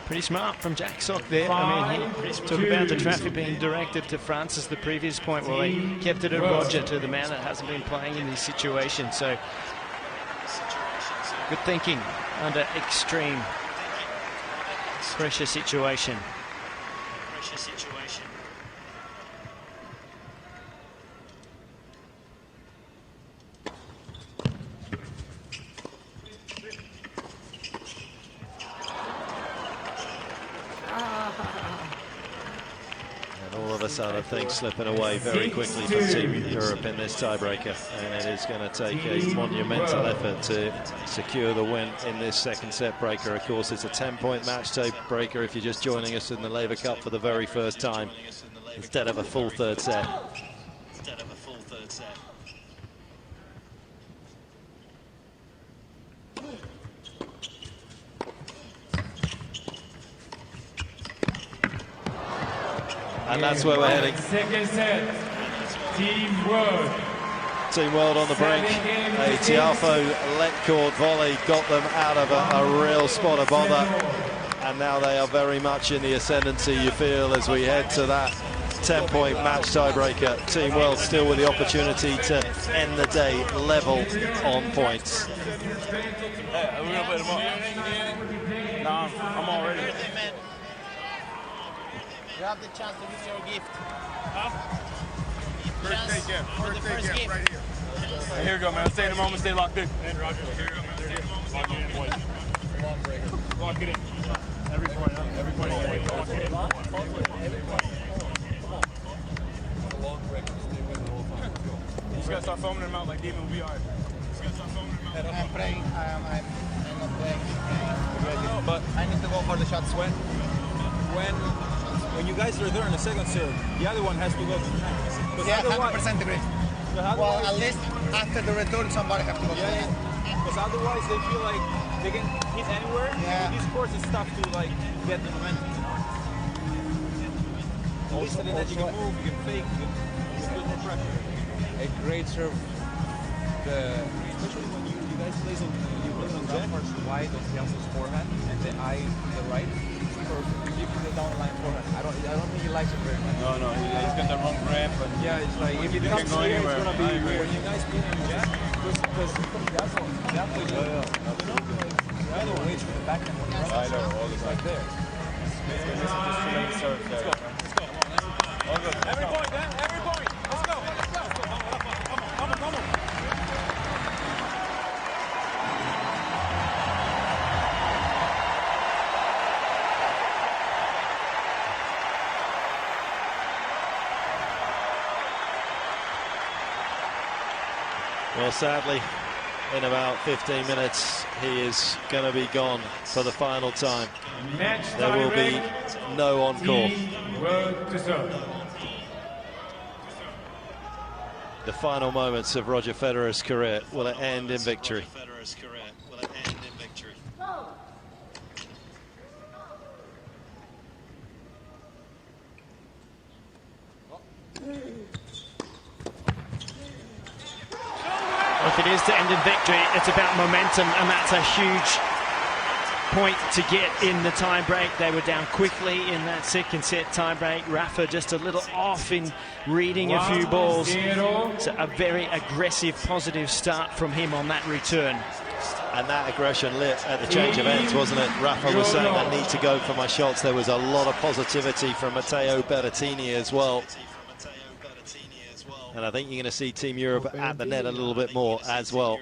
Pretty smart from Jack Sock there. I mean, he talked about the traffic being directed to Francis the previous point. Well, they kept it at Roger, to the man that hasn't been playing in these situations. So, good thinking under extreme pressure situation. Other things slipping away very quickly for Team Europe in this tiebreaker, and it is going to take a monumental effort to secure the win in this second set breaker. Of course, it's a 10-point match tiebreaker if you're just joining us in the Laver Cup for the very first time, instead of a full third set. And that's where we're heading. Second set, Team World. Team World on the brink. A Tiafoe let court volley got them out of a real spot of bother. And now they are very much in the ascendancy, you feel, as we head to that 10-point match tiebreaker. Team World still with the opportunity to end the day level on points. Hey, are we going to play tomorrow? Nah, I'm all ready. You have the chance to use your gift. Birthday gift. Birthday gift right here. Hey, here we go, man. Stay in the moment. Stay locked in. And Roger, here we go, man. There it is. Lock it in, boys. Long breaker. Lock it in. Every point, huh? Every point. Lock it in. Long breaker. Stay with the whole time. You just got to start foaming them out like Demon. We'll be all right. You got to start foaming them out. I'm praying. I'm not playing. No, but I need to go for the shots. When you guys return the second serve, the other one has to go to the net. Yeah, 100% agree. Well, at least after the return, somebody has to go to the net. Because otherwise they feel like they can hit anywhere. Yeah. With these courts, it's tough to like get the momentum. At least that you can move, you can fake, you can feel more pressure. A great serve. Especially when you guys play on Jack. Wide of Jansen's forehand and the eye to the right. first. He gives the down line forehand. I don't think he likes it very much. No, he's got the wrong grip. And yeah, it's like if it comes go here, anywhere. it's gonna be weird. When you guys beat him, Jack, because The other one reach with the backhand when he runs. I know, all the It's time. like there. Just too many serves there. Let's go. All good. Every point, Dan. Every point. Let's go. Come on. Well, sadly, in about 15 minutes, he is going to be gone for the final time. There will be no encore. The final moments of Roger Federer's career will end in victory. If it is to end in victory, it's about momentum, and that's a huge point to get in the tie-break. They were down quickly in that second set tie-break. Rafa just a little off in reading a few balls. So a very aggressive, positive start from him on that return. And that aggression lit at the change of ends, wasn't it? Rafa was saying, I need to go for my shots. There was a lot of positivity from Matteo Berrettini as well. And I think you're going to see Team Europe at the net a little bit more as well.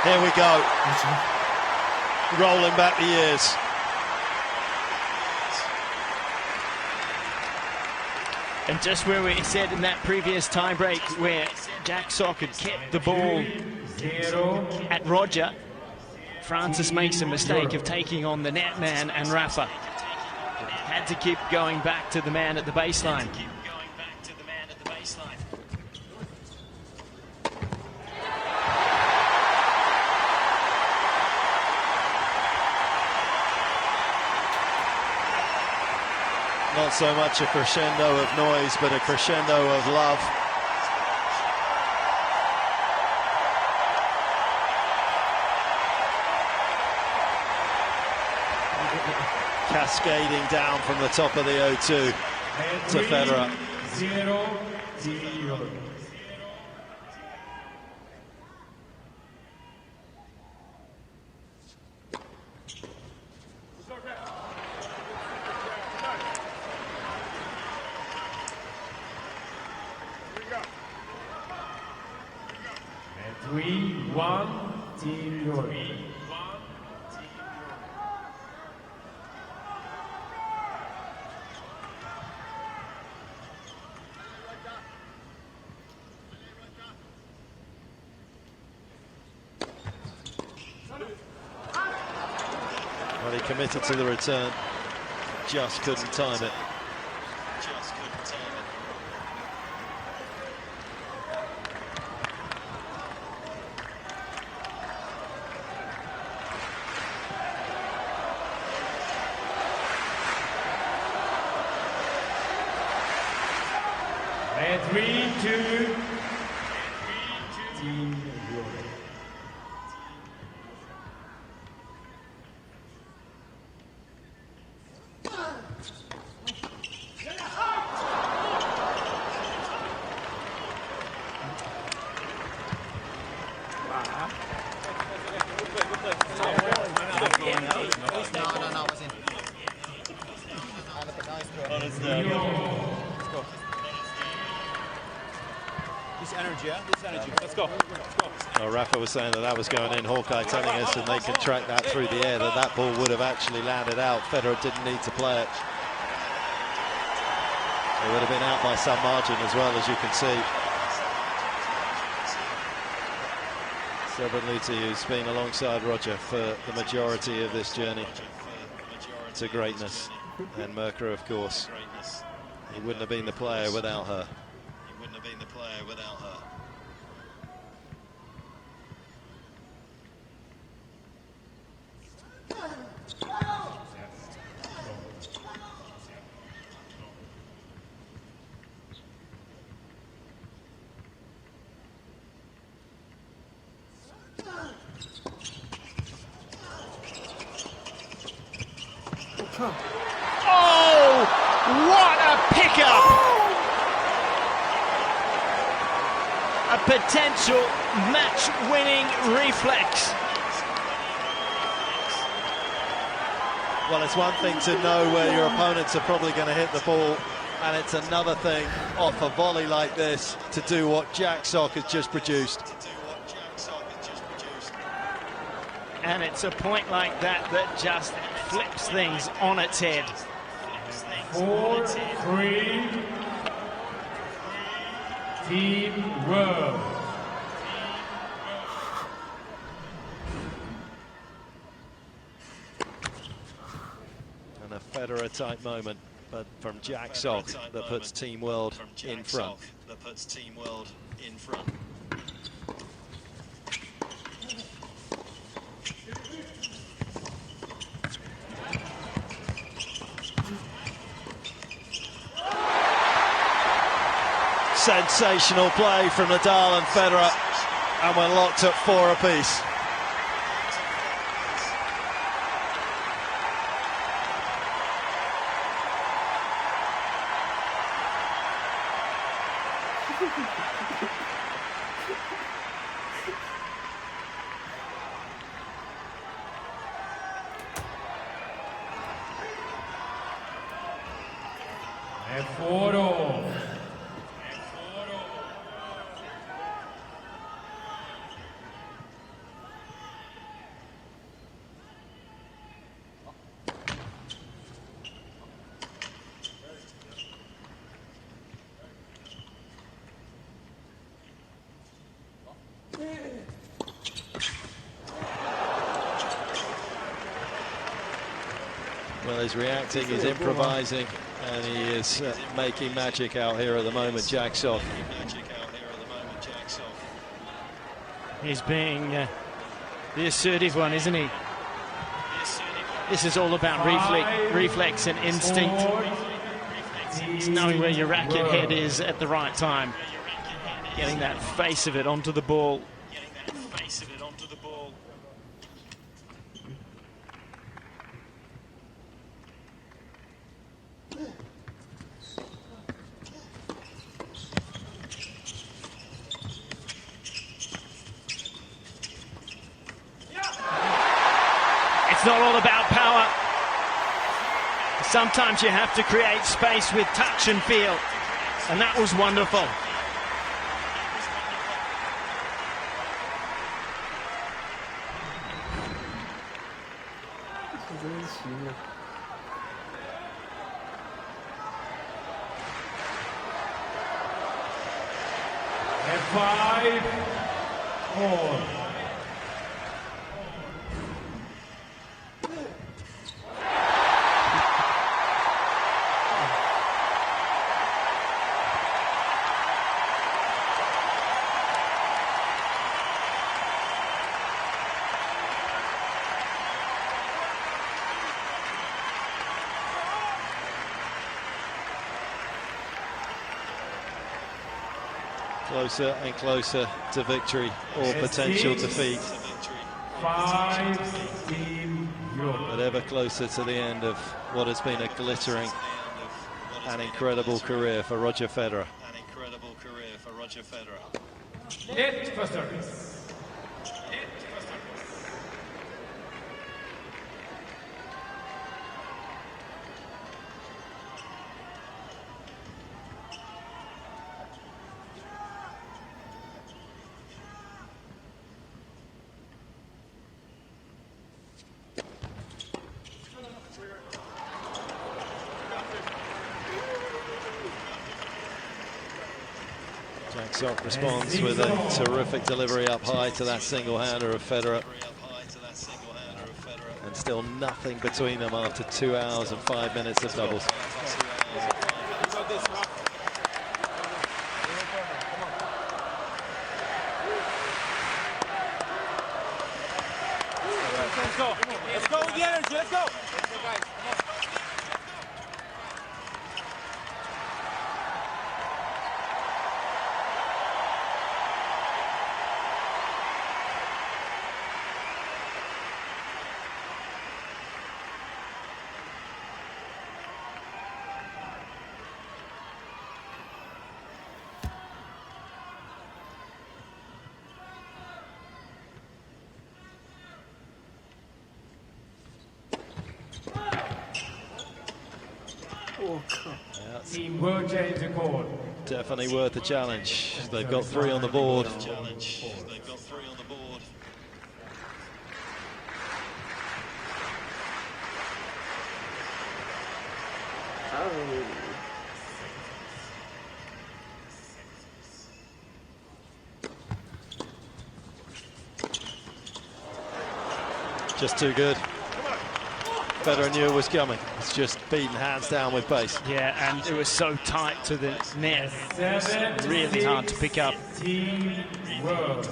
Here we go. Rolling back the years. And just where we said in that previous tie-break where Jack Sock had kept the ball at Roger, Francis makes a mistake of taking on the net man, and Rafa had to keep going back to the man at the baseline. Not so much a crescendo of noise, but a crescendo of love. Cascading down from the top of the O2 to Federer. 0-0. And 3-1, Team Europe. Well, he committed to the return, just couldn't time it. And 3-2, Team Europe. No, was in. This energy, yeah? This energy. Let's go. Well, Rafa was saying that was going in. Hawkeye telling us, and they can track that through the air, that ball would have actually landed out. Federer didn't need to play it. It would have been out by some margin as well, as you can see. Srebrenica, who's been alongside Roger for the majority of this journey to greatness, and Merker, of course. He wouldn't have been the player without her. Oh, what a pickup! A potential match-winning reflex. Well, it's one thing to know where your opponents are probably going to hit the ball, and it's another thing off a volley like this to do what Jack Sock has just produced. And it's a point like that that just flips things on its head. 4-3. Team World. And a Federer-type moment, but from Jack Sock that puts Team World in front. Sensational play from Nadal and Federer, and we're locked at 4 apiece. E 4-all. Well, he's reacting, he's improvising, and he is making magic out here at the moment, Jack Sock. He's being the assertive one, isn't he? This is all about reflex and instinct. It's knowing where your racket head is at the right time. Getting that face of it onto the ball. It's not all about power. Sometimes you have to create space with touch and feel, and that was wonderful. And 5-4. Closer and closer to victory or potential defeat. 5 Team Europe. But ever closer to the end of what has been a glittering and incredible career for Roger Federer. Net for service. Jack Sock responds with a terrific delivery up high to that single-hander of Federer. And still nothing between them after 2 hours and 5 minutes of doubles. Let's go. Let's go with the energy. Let's go. Team World Change Record. Definitely worth a challenge. They've got 3 on the board. Just too good. Federer knew it was coming. It's just beaten hands down with pace. Yeah, and it was so tight to the net. Really hard to pick up. Team World.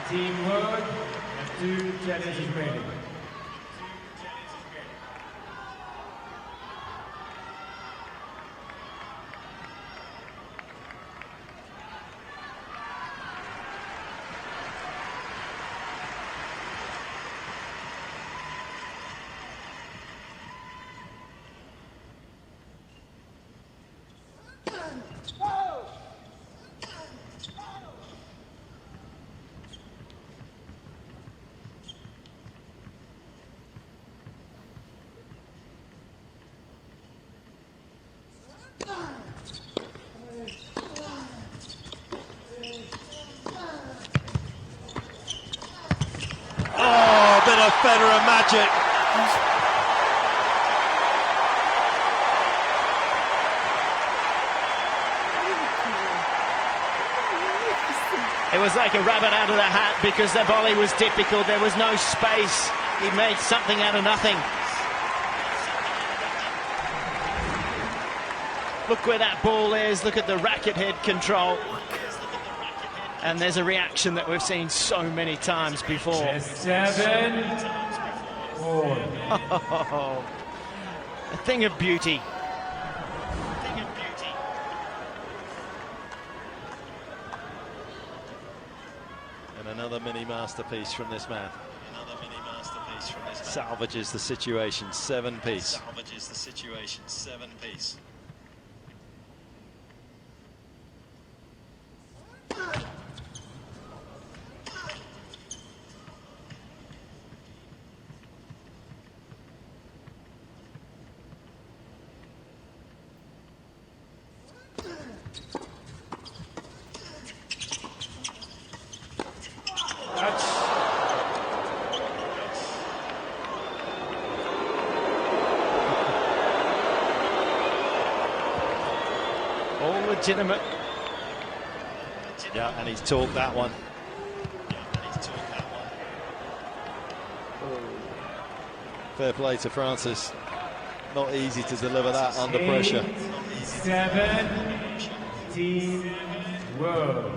Team World has 2 challenges remaining. Oh, a bit of Federer magic. It was like a rabbit out of the hat because the volley was difficult. There was no space. He made something out of nothing. Look where that ball is. Look at the racket head control. And there's a reaction that we've seen so many times before. 7-4. A thing of beauty. And another mini masterpiece from this man. Salvages the situation, 7-piece. All legitimate. Yeah, and he's talked that one. Fair play to Francis. Not easy to deliver that under pressure. 7, Team World.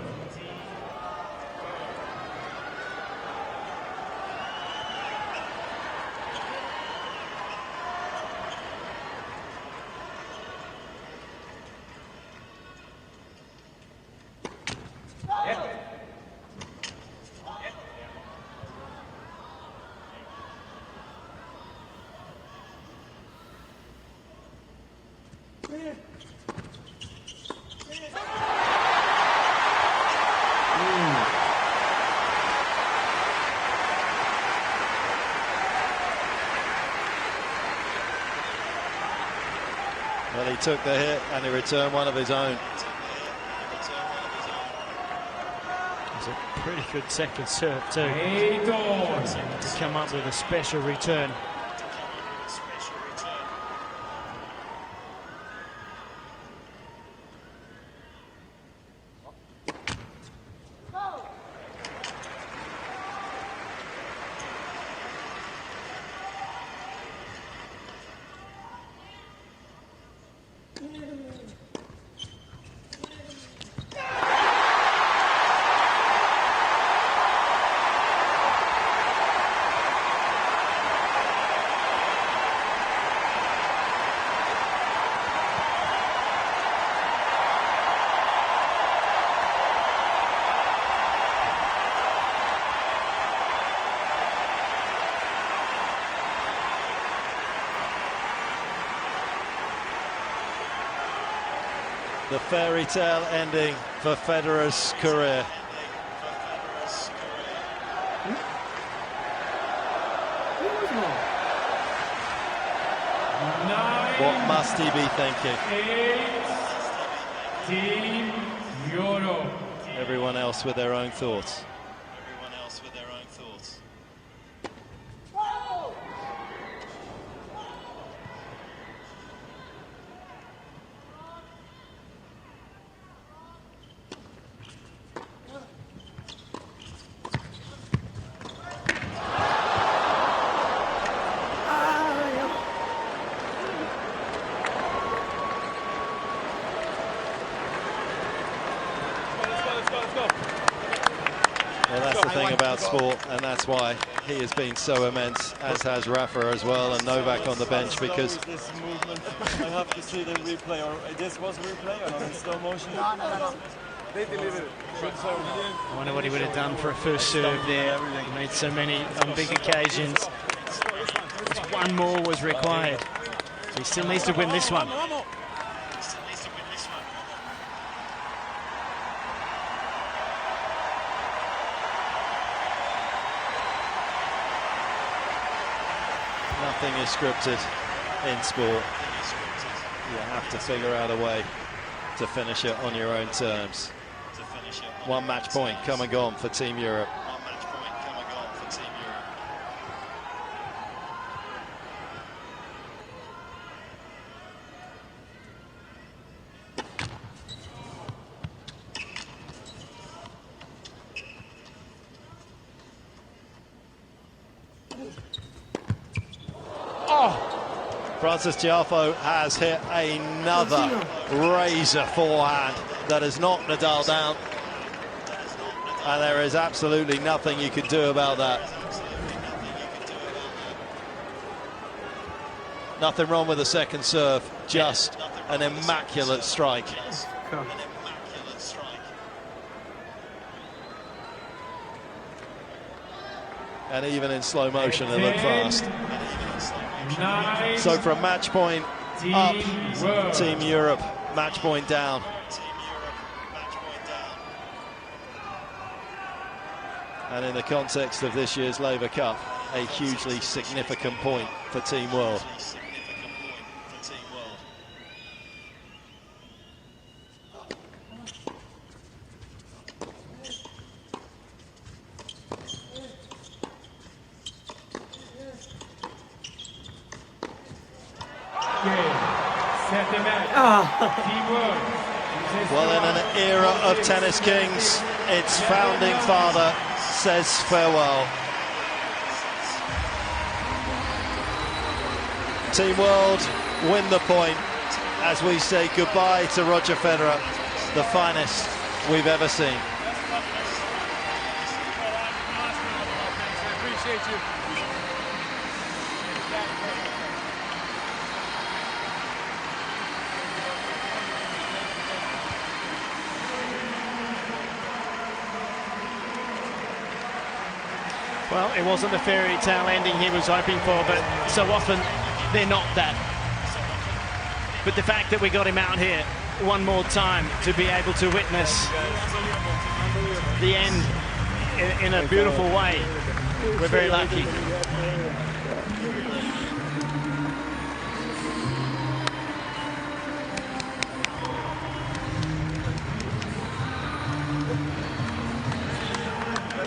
Well, he took the hit and he returned one of his own. It's a pretty good second serve too. To come up with a special return. The fairy tale ending for Federer's career. What must he be thinking? 8, Team Europe. Everyone else with their own thoughts. Well, that's the thing about sport, and that's why he has been so immense, as has Rafa as well, and Novak on the bench, because this movement, I have to see the replay, or this was a replay or not in slow motion? No. They delivered it. I wonder what he would have done for a first serve there. He made so many on big occasions. Just one more was required. So he still needs to win this one. Nothing is scripted in sport. You have to figure out a way to finish it on your own terms. One match point come and gone for Team Europe. Francis Tiafoe has hit another razor forehand that has knocked Nadal down, and there is absolutely nothing you can do about that. Nothing wrong with the second serve, just an immaculate strike. And even in slow motion it looked fast. So from match point up, Team Europe, match point down. And in the context of this year's Labour Cup, a hugely significant point for Team World. Well, in an era of tennis kings, its founding father says farewell. Team World win the point as we say goodbye to Roger Federer, the finest we've ever seen. Appreciate you. Well, it wasn't the fairy tale ending he was hoping for, but so often they're not that. But the fact that we got him out here one more time to be able to witness the end in a beautiful way, we're very lucky.